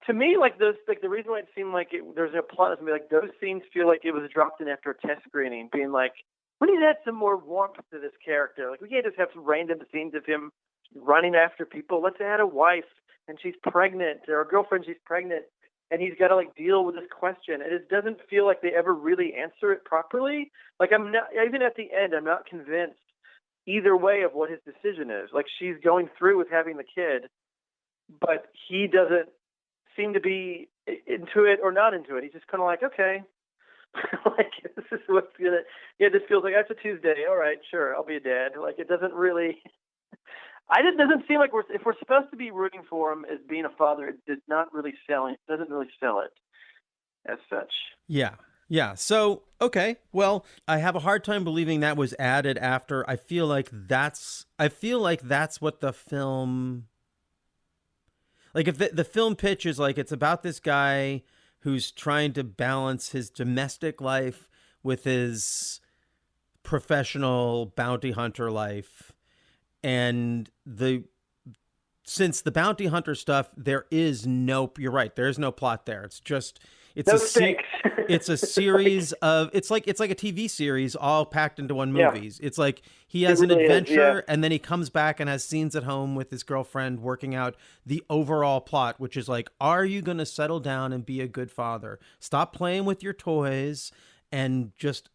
to me, like those, the reason why it seemed like there's a plot is those scenes feel like it was dropped in after a test screening, being like, we need to add some more warmth to this character. Like, we can't just have some random scenes of him running after people. Let's add a wife, and she's pregnant, or a girlfriend, she's pregnant, and he's got to deal with this question. And it doesn't feel like they ever really answer it properly. Like, I'm not, even at the end, I'm not convinced either way of what his decision is. Like, she's going through with having the kid, but he doesn't seem to be into it or not into it. He's just kind of like, okay, this is what's gonna. Yeah, this feels like it's a Tuesday. All right, sure, I'll be a dad. Like, it doesn't really. It doesn't seem like if we're supposed to be rooting for him as being a father, it does not really sell it. Doesn't really sell it as such. Yeah. So, okay. Well, I have a hard time believing that was added after. I feel like that's what the film, like, if the film pitch is like, it's about this guy who's trying to balance his domestic life with his professional bounty hunter life. And since the bounty hunter stuff, you're right, there's no plot there. It's just, it's a series of, it's like a TV series all packed into one movie. Yeah. It's like he has an adventure, and then he comes back and has scenes at home with his girlfriend working out the overall plot, which is like, are you going to settle down and be a good father? Stop playing with your toys and just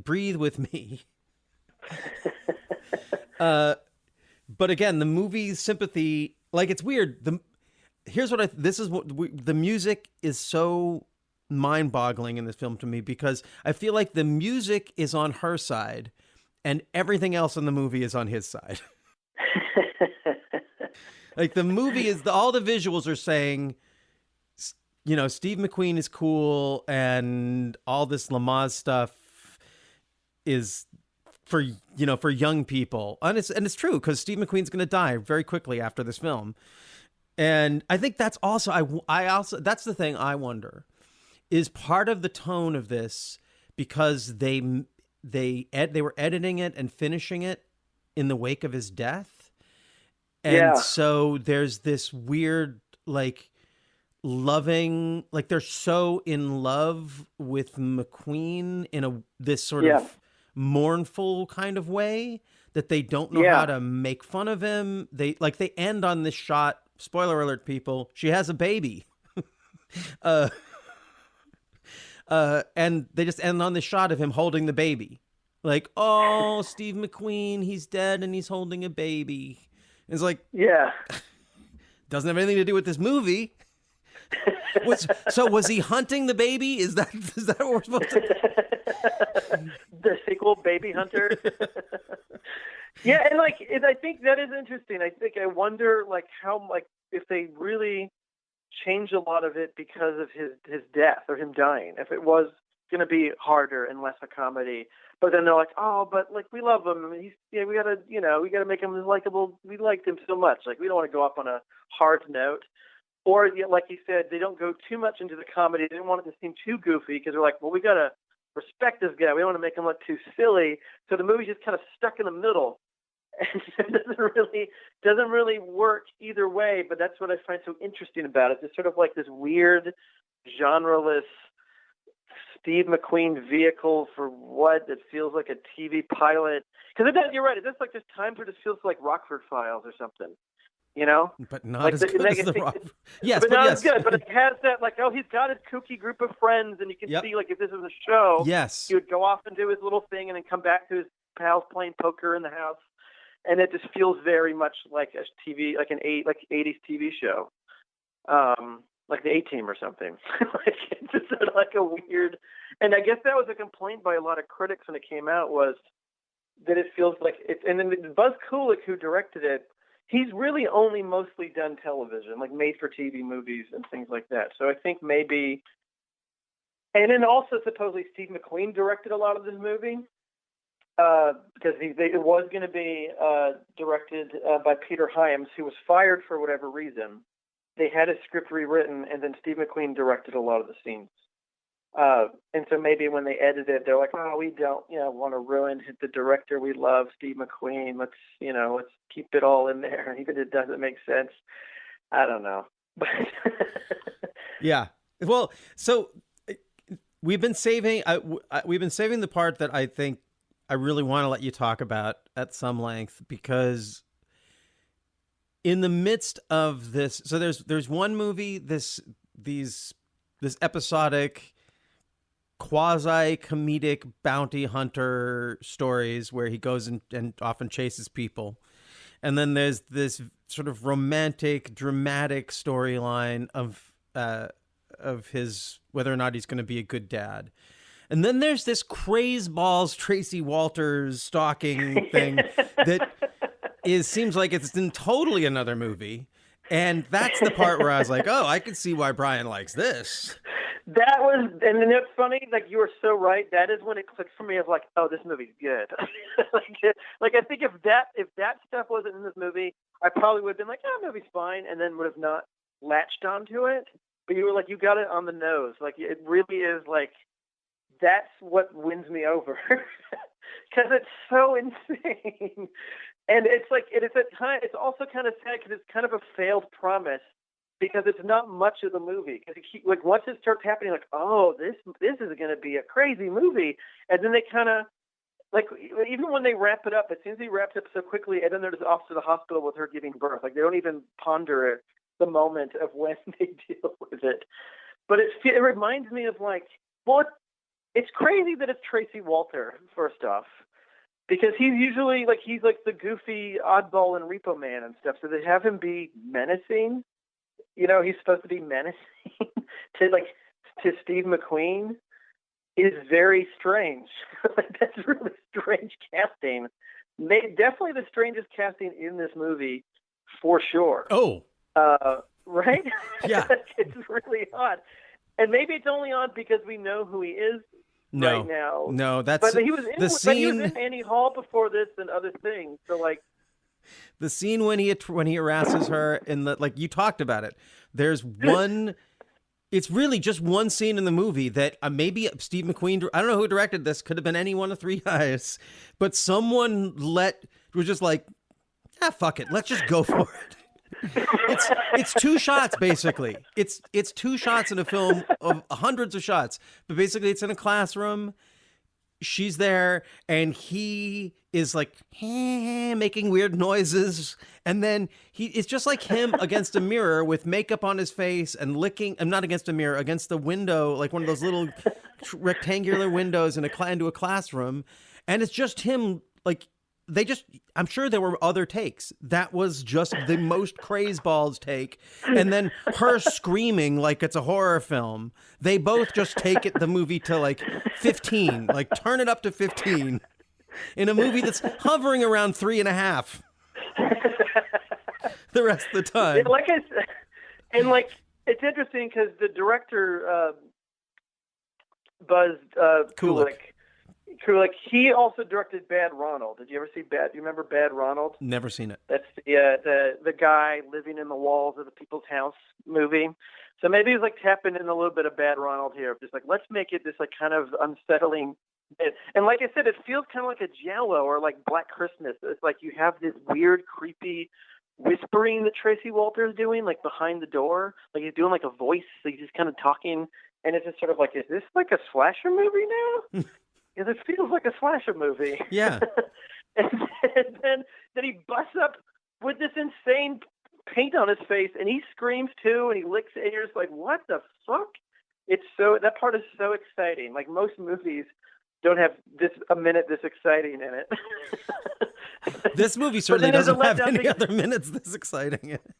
breathe with me. But again, the movie's sympathy, it's weird. The music is so mind-boggling in this film to me, because I feel like the music is on her side and everything else in the movie is on his side. Like, the movie is all the visuals are saying, Steve McQueen is cool, and all this Lamaze stuff is for young people. And it's true, because Steve McQueen's going to die very quickly after this film. And I think that's also, that's the thing I wonder, is part of the tone of this because they were editing it and finishing it in the wake of his death. And so there's this weird, loving, they're so in love with McQueen in this sort of mournful kind of way that they don't know how to make fun of him. They end on this shot, spoiler alert, people, she has a baby. And they just end on this shot of him holding the baby. Like, oh, Steve McQueen, he's dead and he's holding a baby. It's like, doesn't have anything to do with this movie. So was he hunting the baby? Is that what we're supposed to? The sequel, Baby Hunter. And I think that is interesting. I wonder how if they really changed a lot of it because of his death or him dying. If going to be harder and less a comedy. But then they're like, oh, but like we love him. We gotta make him likable. We liked him so much. Like we don't want to go off on a hard note. Or like you said, they don't go too much into the comedy. They didn't want it to seem too goofy because they're like, well, we gotta respect this guy. We don't want to make him look too silly. So the movie's just kind of stuck in the middle, and it doesn't really work either way. But that's what I find so interesting about it. It's sort of like this weird, genreless Steve McQueen vehicle for what it feels like a TV pilot. Because you're right. It does like there's times where it just feels like Rockford Files or something. You know, but not like as good as the Rock. Yes, but not yes. as good. But it has that like, oh, he's got his kooky group of friends, and you can see like if this was a show, yes, he would go off and do his little thing, and then come back to his pals playing poker in the house, and it just feels very much like a TV, like an 80s TV show, like the A-Team or something. Like it's just sort of like a weird. And I guess that was a complaint by a lot of critics when it came out, was that it feels like it's. And then Buzz Kulik, who directed it, he's really only mostly done television, like made-for-TV movies and things like that. So I think maybe, and then also supposedly Steve McQueen directed a lot of this movie because it was going to be directed by Peter Hyams, who was fired for whatever reason. They had a script rewritten, and then Steve McQueen directed a lot of the scenes. And so maybe when they edited it, they're like, oh, we don't, want to ruin the director we love, Steve McQueen. Let's keep it all in there, even if it doesn't make sense. I don't know. Yeah. Well, so we've been saving the part that I think I really want to let you talk about at some length, because in the midst of this, so there's one movie, this episodic, quasi-comedic bounty hunter stories where he goes and often chases people. And then there's this sort of romantic, dramatic storyline of his, whether or not he's going to be a good dad. And then there's this crazeballs Tracy Walters stalking thing that seems like it's in totally another movie. And that's the part where I was like, oh, I can see why Bryan likes this. That was, and then it's funny, like you were so right. That is when it clicked for me of like, oh, this movie's good. like I think if that stuff wasn't in this movie, I probably would have been like, oh, movie's fine, and then would have not latched onto it. But you were like, you got it on the nose. Like it really is like, that's what wins me over, because it's so insane. And it's like it's also kind of sad because it's kind of a failed promise, because it's not much of the movie. Because like once it starts happening, like, oh, this is going to be a crazy movie, and then they kind of like, even when they wrap it up, as soon as he wraps up so quickly, and then they're just off to the hospital with her giving birth. Like they don't even ponder the moment of when they deal with it. But it reminds me of like, well, it's crazy that it's Tracy Walter, first off, because he's usually like, he's like the goofy oddball in Repo Man and stuff. So they have him be menacing. He's supposed to be menacing to Steve McQueen is very strange. Like, that's really strange casting. Definitely the strangest casting in this movie, for sure. Oh. Right? Yeah. It's really odd. And maybe it's only odd because we know who he is right now. No, that's but he was in, the scene. He was in Annie Hall before this and other things. So like, the scene when he harasses her in the, like you talked about it. There's one. It's really just one scene in the movie that maybe Steve McQueen. I don't know who directed this. Could have been any one of three guys, but someone was just like, fuck it, let's just go for it. It's two shots basically. It's two shots in a film of hundreds of shots, but basically it's in a classroom. She's there and he is like making weird noises, and then it's just like him against a mirror with makeup on his face and licking. I'm not against a mirror, against the window, like one of those little rectangular windows into a classroom, and it's just him like. I'm sure there were other takes. That was just the most crazeballs take. And then her screaming like it's a horror film. They both just take the movie to like 15, like turn it up to 15 in a movie that's hovering around 3.5 the rest of the time. And like I said, it's interesting because the director, Buzz Kulik. Kulik. He also directed Bad Ronald. Did you ever see Bad? Do you remember Bad Ronald? Never seen it. That's the guy living in the walls of the people's house movie. So maybe he's like tapping in a little bit of Bad Ronald here. Just like, let's make it this like kind of unsettling bit. And like I said, it feels kind of like a Giallo or like Black Christmas. It's like you have this weird, creepy whispering that Tracy Walter's doing, like behind the door. Like he's doing like a voice. So he's just kind of talking. And it's just sort of like, is this like a slasher movie now? Because it feels like a slasher movie. Yeah. and then he busts up with this insane paint on his face, and he screams too, and he licks ears. Like, what the fuck? That part is so exciting. Like most movies don't have a minute this exciting in it. This movie certainly doesn't have any other minutes this exciting in it.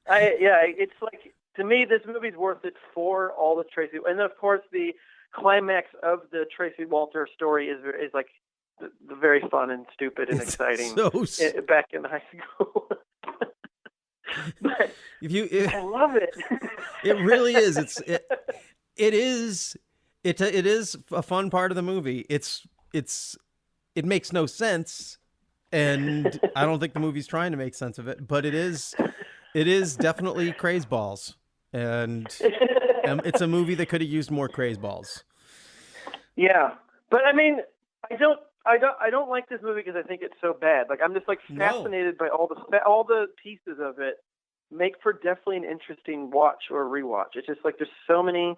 It's like, to me, this movie's worth it for all the Tracy, and of course the climax of the Tracy Walter story is like the very fun and stupid and exciting. Back in high school. But I love it. It really is. It is a fun part of the movie. It makes no sense, and I don't think the movie's trying to make sense of it. But it is definitely craze balls, and it's a movie that could have used more craze balls. Yeah, but I mean, I don't like this movie because I think it's so bad. Like I'm just like fascinated by all the pieces of it. Make for definitely an interesting watch or rewatch. It's just like there's so many.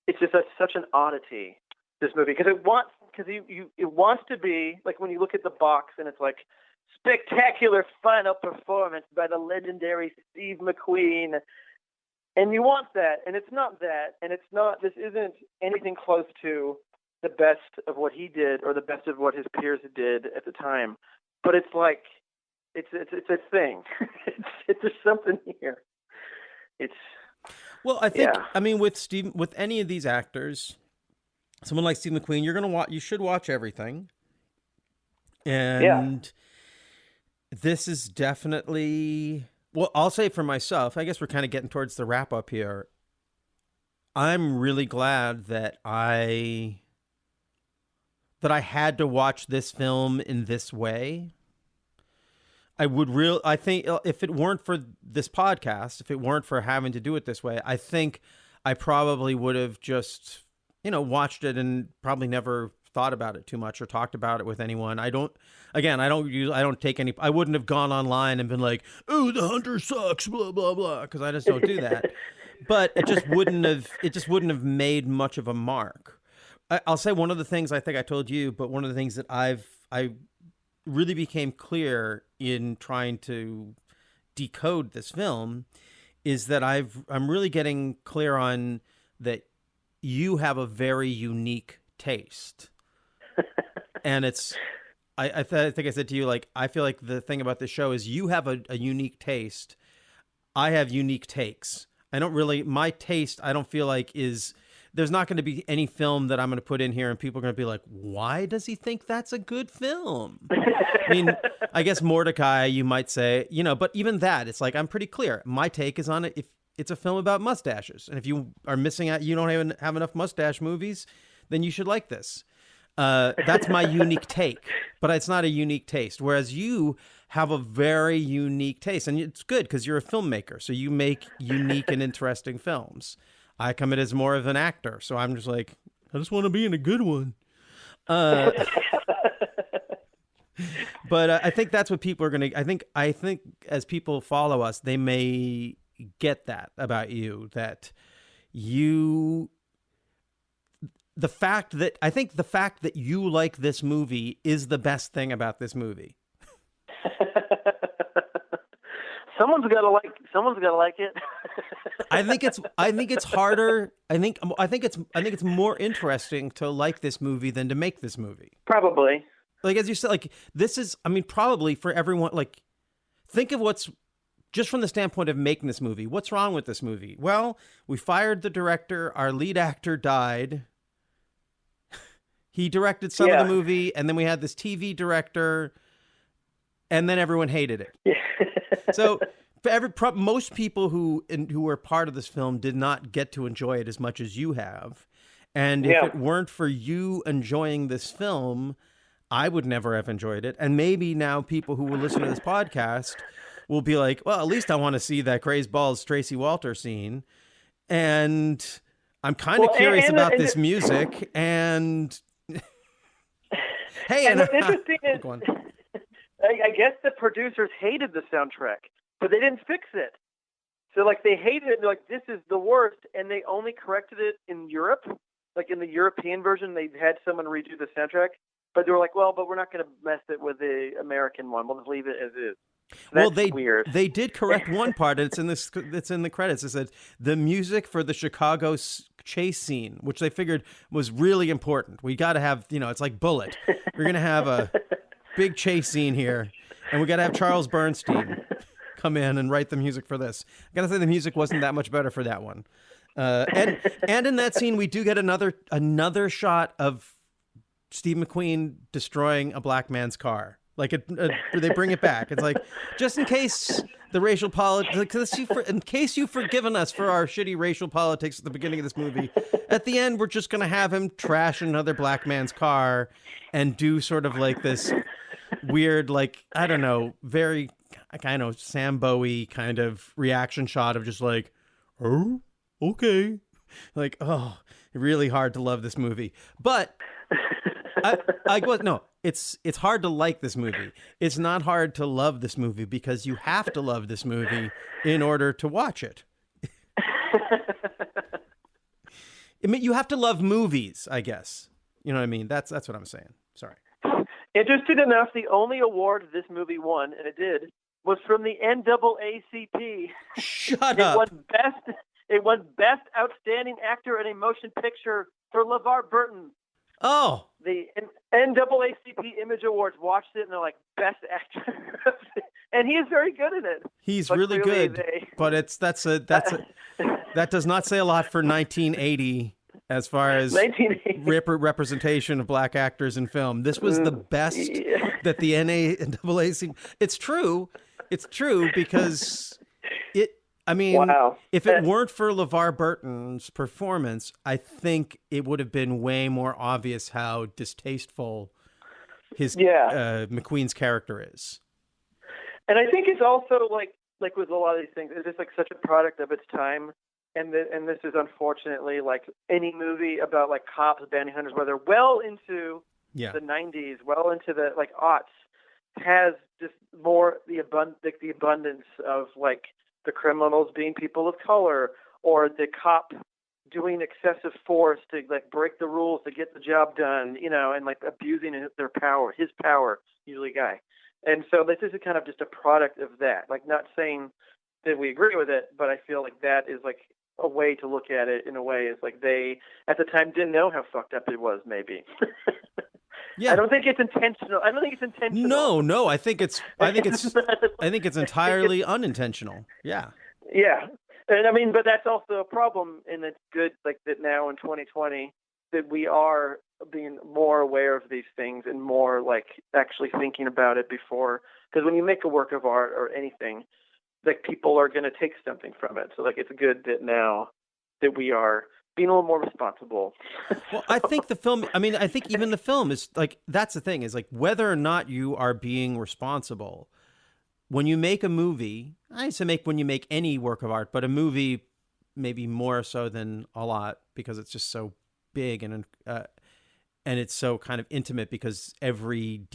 It's just such an oddity, this movie, because it wants to be like when you look at the box and it's like spectacular final performance by the legendary Steve McQueen, and you want that, and it's not that, and it's not. This isn't anything close to the best of what he did or the best of what his peers did at the time, but it's like it's a thing. There's something here. Well, I think I mean with any of these actors, someone like Steve McQueen, you should watch everything, and this is definitely. Well, I'll say for myself, I guess we're kind of getting towards the wrap up here. I'm really glad that I had to watch this film in this way. I think if it weren't for this podcast, if it weren't for having to do it this way, I think I probably would have just, watched it and probably never thought about it too much or talked about it with anyone. I wouldn't have gone online and been like, oh, The Hunter sucks, blah, blah, blah. Cause I just don't do that. But it just wouldn't have made much of a mark. I'll say one of the things I think I told you, but one of the things that I really became clear in trying to decode this film is that I'm really getting clear on that you have a very unique taste. And I think I said to you, like, I feel like the thing about this show is you have a unique taste. I have unique takes. My taste, I don't feel like there's not going to be any film that I'm going to put in here and people are going to be like, why does he think that's a good film? I mean, I guess Mordecai, you might say, but even that, it's like, I'm pretty clear. My take is on it. If it's a film about mustaches, and if you are missing out, you don't even have enough mustache movies, then you should like this. That's my unique take, but it's not a unique taste. Whereas you have a very unique taste, and it's good because you're a filmmaker. So you make unique and interesting films. I come in as more of an actor. So I'm just like, I just want to be in a good one. But I think that's what people are going to, I think as people follow us, they may get that about you, that the fact that you like this movie is the best thing about this movie. Someone's got to like it. I think it's harder. I think it's more interesting to like this movie than to make this movie. Probably. Like, as you said, like, this is, probably for everyone, like, think of what's, just from the standpoint of making this movie, what's wrong with this movie? Well, we fired the director, our lead actor died. He directed some of the movie, and then we had this TV director, and then everyone hated it. Yeah. So for most people who were part of this film did not get to enjoy it as much as you have. And if Yeah. it weren't for you enjoying this film, I would never have enjoyed it. And maybe now people who will listen to this podcast will be like, well, at least I want to see that Crazed Balls Tracy Walter scene. And I'm kind of curious about this music. And hey, and what's interesting is, go on. I guess the producers hated the soundtrack, but they didn't fix it. So like they hated it. They're like, this is the worst, and they only corrected it in Europe. Like in the European version, they had someone redo the soundtrack, but they were like, well, but we're not going to mess it with the American one. We'll just leave it as is. So that's weird. They did correct one part. It's in this. It's in the credits. It said the music for the Chicago chase scene, which they figured was really important. We got to have, it's like Bullet. We're gonna have a big chase scene here, and we got to have Charles Bernstein come in and write the music for this. I gotta say the music wasn't that much better for that one. And in that scene, we do get another shot of Steve McQueen destroying a black man's car. Like they bring it back. It's like, just in case the racial politics, in case you've forgiven us for our shitty racial politics at the beginning of this movie, at the end, we're just going to have him trash another black man's car and do sort of like this weird, like, I don't know, very kind of Sam Bowie kind of reaction shot of just like, oh, okay. Like, oh, really hard to love this movie. But it's hard to like this movie. It's not hard to love this movie because you have to love this movie in order to watch it. I mean, you have to love movies, I guess. You know what I mean? That's what I'm saying. Sorry. Interesting enough, the only award this movie won, and it did, was from the NAACP. Shut up. It won Best Outstanding Actor in a Motion Picture for LeVar Burton. Oh. The NAACP Image Awards watched it and they're like, Best Actor. And he is very good at it. He's really good. But that does not say a lot for 1980 as far as representation of black actors in film. This was the best that the NAACP. It's true. It's true because if it weren't for LeVar Burton's performance, I think it would have been way more obvious how distasteful his McQueen's character is. And I think it's also like with a lot of these things, it's just like such a product of its time. And this is unfortunately like any movie about like cops, bounty hunters, where they're well into the 90s, well into the like aughts, has just more the abundance of like the criminals being people of color, or the cop doing excessive force to like break the rules to get the job done, and like abusing his power, usually a guy. And so this is kind of just a product of that. Like, not saying that we agree with it, but I feel like that is like a way to look at it in a way is like they at the time didn't know how fucked up it was, maybe. Yeah. I don't think it's intentional. No. I think it's entirely unintentional. Yeah. Yeah. And I mean, but that's also a problem, and it's good like that now in 2020 that we are being more aware of these things and more like actually thinking about it before, because when you make a work of art or anything, like people are going to take something from it. So like it's good that now that we are being a little more responsible. Well, I think I think even the film is like, that's the thing, is like whether or not you are being responsible. When you make a movie, I used to make when you make any work of art, but a movie maybe more so than a lot because it's just so big and it's so kind of intimate because every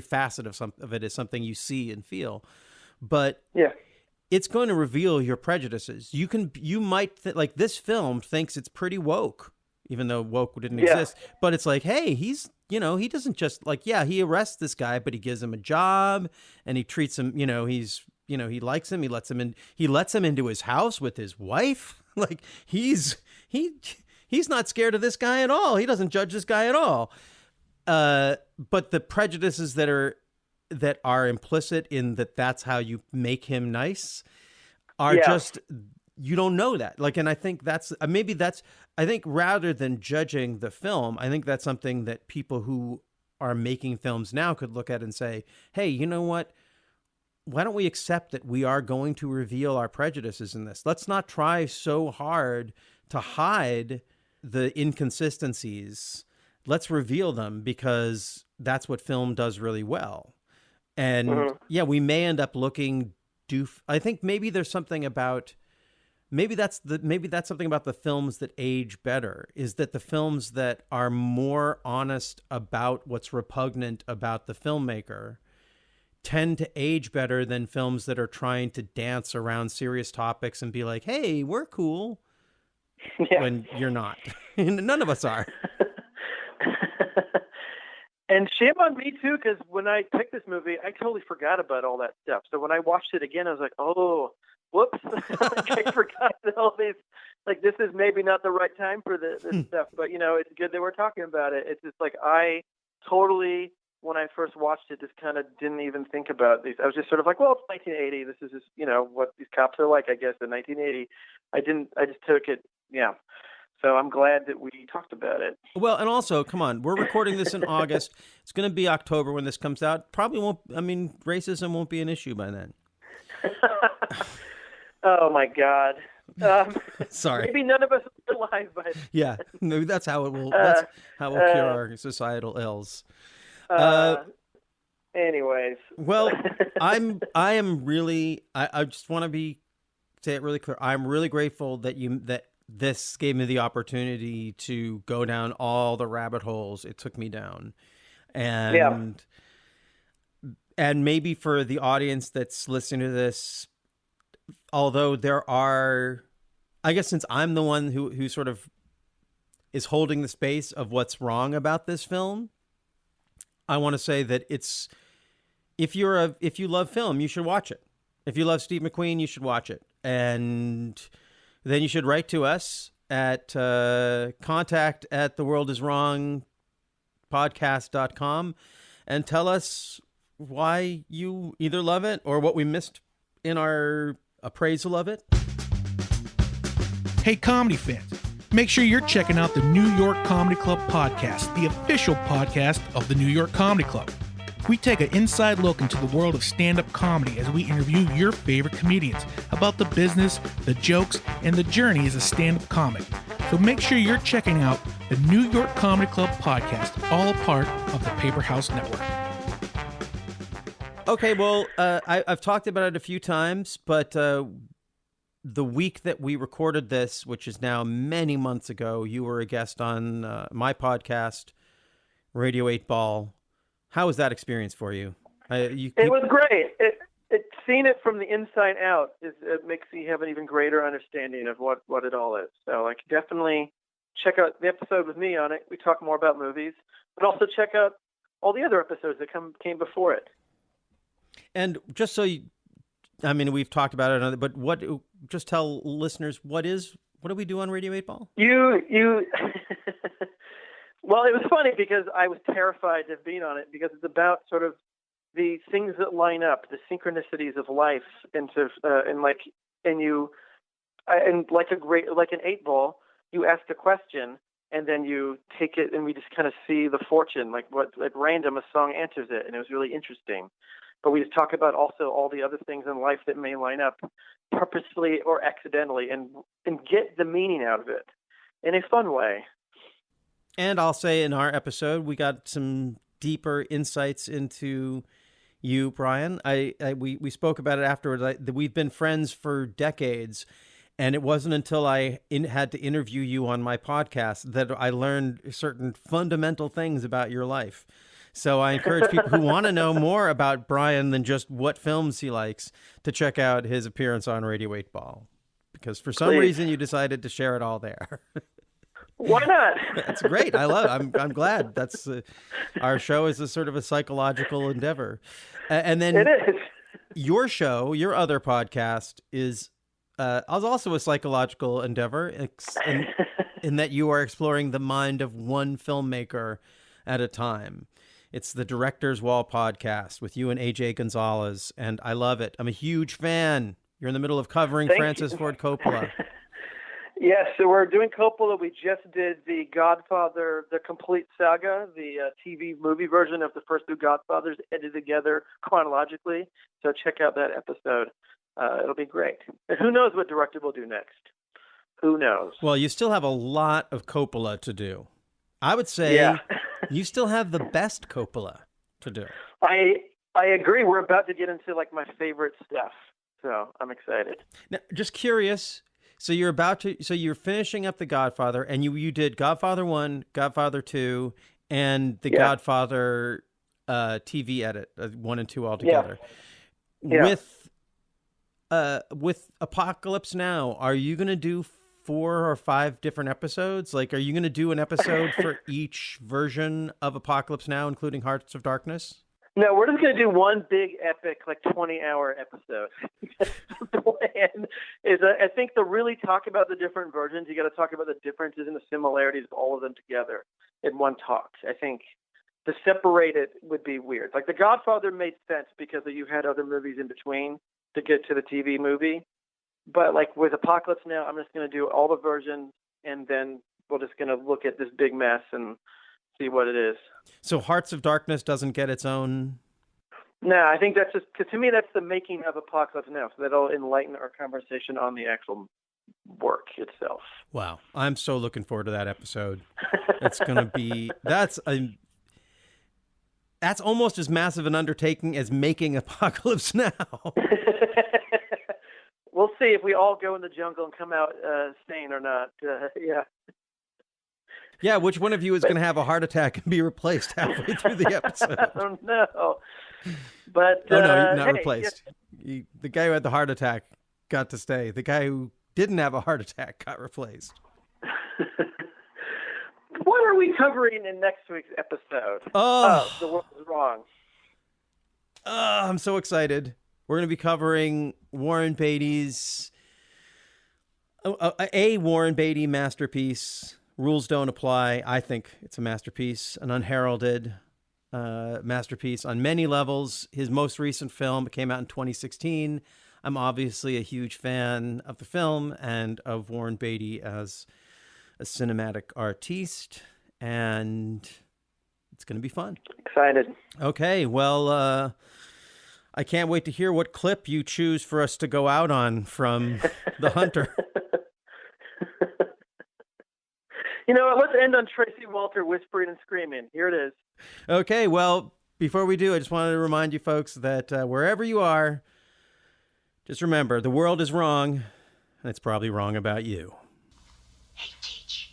facet of it is something you see and feel. But yeah, it's going to reveal your prejudices. You might like this film thinks it's pretty woke, even though woke didn't exist. But it's like, hey, he doesn't just like, he arrests this guy, but he gives him a job and he treats him, he likes him. He lets him into his house with his wife. Like he's not scared of this guy at all. He doesn't judge this guy at all. But the prejudices that are implicit in that's how you make him nice are just, you don't know that. Like, and I think I think rather than judging the film, I think that's something that people who are making films now could look at and say, hey, you know what? Why don't we accept that we are going to reveal our prejudices in this? Let's not try so hard to hide the inconsistencies, let's reveal them, because that's what film does really well. And yeah, we may end up looking I think maybe there's something about, maybe that's something about the films that age better, is that the films that are more honest about what's repugnant about the filmmaker tend to age better than films that are trying to dance around serious topics and be like, hey, we're cool. Yeah. When you're not. None of us are. And shame on me too, because when I picked this movie, I totally forgot about all that stuff. So when I watched it again, I was like, "Oh, whoops!" Like, I forgot that all these. Like, this is maybe not the right time for this stuff, but it's good that we're talking about it. It's just like I totally, when I first watched it, just kind of didn't even think about these. I was just sort of like, "Well, it's 1980. This is just what these cops are like, I guess, in 1980." I just took it, yeah. So I'm glad that we talked about it. Well, and also, come on, we're recording this in August. It's going to be October when this comes out. Probably won't, racism won't be an issue by then. Oh, my God. Sorry. Maybe none of us are alive by then. Yeah, maybe that's how it will, that's how we'll cure our societal ills. Anyways. Well, I just want to say it really clear. I'm really grateful that this gave me the opportunity to go down all the rabbit holes it took me down. And maybe for the audience that's listening to this, although there are, I guess since I'm the one who sort of is holding the space of what's wrong about this film, I want to say that if you love film, you should watch it. If you love Steve McQueen, you should watch it. And then you should write to us at contact@theworldiswrongpodcast.com and tell us why you either love it or what we missed in our appraisal of it. Hey, comedy fans, make sure you're checking out the New York Comedy Club podcast, the official podcast of the New York Comedy Club. We take an inside look into the world of stand-up comedy as we interview your favorite comedians about the business, the jokes, and the journey as a stand-up comic. So make sure you're checking out the New York Comedy Club podcast, all a part of the Paper House Network. Okay, well, I've talked about it a few times, but the week that we recorded this, which is now many months ago, you were a guest on my podcast, Radio 8 Ball. How was that experience for you? It was great. Seeing it from the inside out it makes you have an even greater understanding of what it all is. So, like, definitely check out the episode with me on it. We talk more about movies, but also check out all the other episodes that came before it. And just so we've talked about it, but just tell listeners what do we do on Radio 8 Ball? You. Well, it was funny because I was terrified of being on it because it's about sort of the things that line up, the synchronicities of life, like an 8 ball, you ask a question and then you take it and we just kind of see the fortune, like what at random a song answers it, and it was really interesting. But we just talk about also all the other things in life that may line up purposefully or accidentally and get the meaning out of it in a fun way. And I'll say in our episode, we got some deeper insights into you, Bryan. We spoke about it afterwards. We've been friends for decades, and it wasn't until I had to interview you on my podcast that I learned certain fundamental things about your life. So I encourage people who want to know more about Bryan than just what films he likes to check out his appearance on Radio 8 Ball, because for some reason you decided to share it all there. Why not? That's great. I love it. I'm glad. That's our show is a sort of a psychological endeavor. And then it is. Your show, your other podcast is also a psychological endeavor in that you are exploring the mind of one filmmaker at a time. It's the Director's Wall podcast with you and AJ Gonzalez, and I love it. I'm a huge fan. You're in the middle of covering Francis Ford Coppola. Yes, so we're doing Coppola. We just did the Godfather, the complete saga, the TV movie version of the first two Godfathers edited together chronologically. So check out that episode. It'll be great. And who knows what director will do next? Who knows? Well, you still have a lot of Coppola to do. I would say Yeah. you still have the best Coppola to do. I agree. We're about to get into like my favorite stuff, so I'm excited. Now, just curious. So you're finishing up The Godfather, and you did Godfather 1, Godfather 2, and the Godfather TV edit, 1 and 2 altogether. Yeah. With Apocalypse Now, are you going to do 4 or 5 different episodes? Like, are you going to do an episode for each version of Apocalypse Now, including Hearts of Darkness? No, we're just going to do one big epic, like 20-hour episode. The plan is, I think, to really talk about the different versions, you got to talk about the differences and the similarities of all of them together in one talk. I think to separate it would be weird. Like The Godfather made sense because you had other movies in between to get to the TV movie. But like with Apocalypse Now, I'm just going to do all the versions, and then we're just going to look at this big mess and see what it is. So Hearts of Darkness doesn't get its own... No, I think that's just, because to me, that's the making of Apocalypse Now. So that'll enlighten our conversation on the actual work itself. Wow. I'm so looking forward to that episode. It's going to be... That's almost as massive an undertaking as making Apocalypse Now. We'll see if we all go in the jungle and come out sane or not. Yeah. Yeah, which one of you is going to have a heart attack and be replaced halfway through the episode? Oh, no. But, oh, no, not replaced. The guy who had the heart attack got to stay. The guy who didn't have a heart attack got replaced. What are we covering in next week's episode? The World is Wrong. I'm so excited. We're going to be covering Warren Beatty's... a Warren Beatty masterpiece... Rules Don't Apply. I think it's a masterpiece, an unheralded masterpiece on many levels. His most recent film came out in 2016. I'm obviously a huge fan of the film and of Warren Beatty as a cinematic artiste, and it's going to be fun. Excited. Okay, well, I can't wait to hear what clip you choose for us to go out on from The Hunter. You know what? Let's end on Tracy Walter whispering and screaming. Here it is. Okay, well, before we do, I just wanted to remind you folks that wherever you are, just remember, the world is wrong, and it's probably wrong about you. Hey, Teach.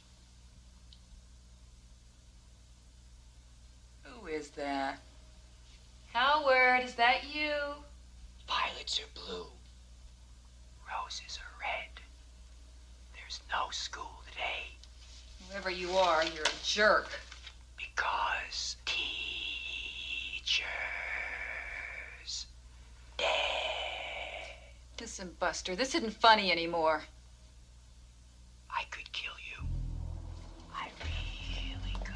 Who is that? Howard, is that you? Violets are blue. Roses are red. There's no school today. Whoever you are, you're a jerk. Because teachers dead. Listen, Buster, this isn't funny anymore. I could kill you. I really could.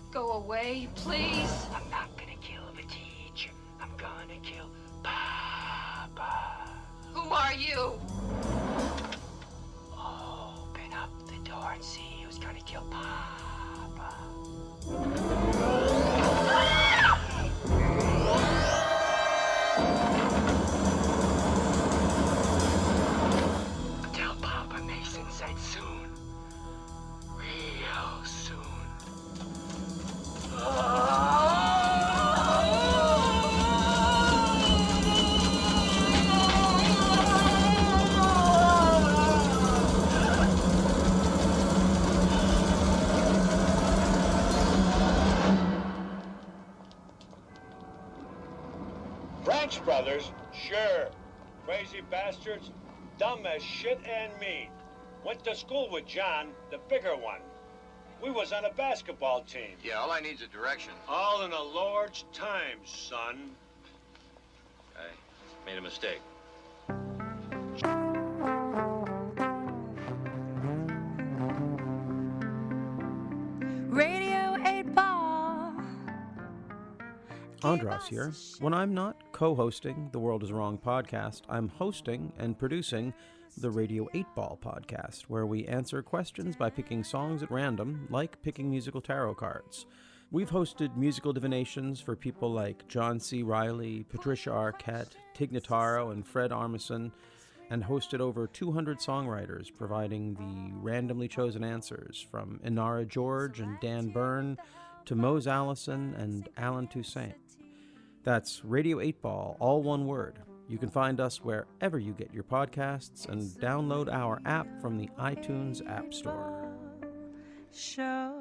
Go away, please. I'm not gonna kill the teacher. I'm gonna kill Papa. Who are you? Open up the door and see who's gonna kill Papa. Tell Papa Mason said soon. Real soon. Branch brothers, sure. Crazy bastards, dumb as shit and mean. Went to school with John, the bigger one. We was on a basketball team. Yeah, all I need is a direction. All in the Lord's time, son. I made a mistake. Radio 8 Ball. Andros here. When I'm not co-hosting the World is Wrong podcast, I'm hosting and producing the Radio 8 Ball podcast, where we answer questions by picking songs at random, like picking musical tarot cards. We've hosted musical divinations for people like John C. Reilly, Patricia Arquette, Tig Notaro, and Fred Armisen, and hosted over 200 songwriters, providing the randomly chosen answers from Inara George and Dan Byrne to Mose Allison and Alan Toussaint. That's Radio 8 Ball, all one word. You can find us wherever you get your podcasts and download our app from the iTunes App Store. Show.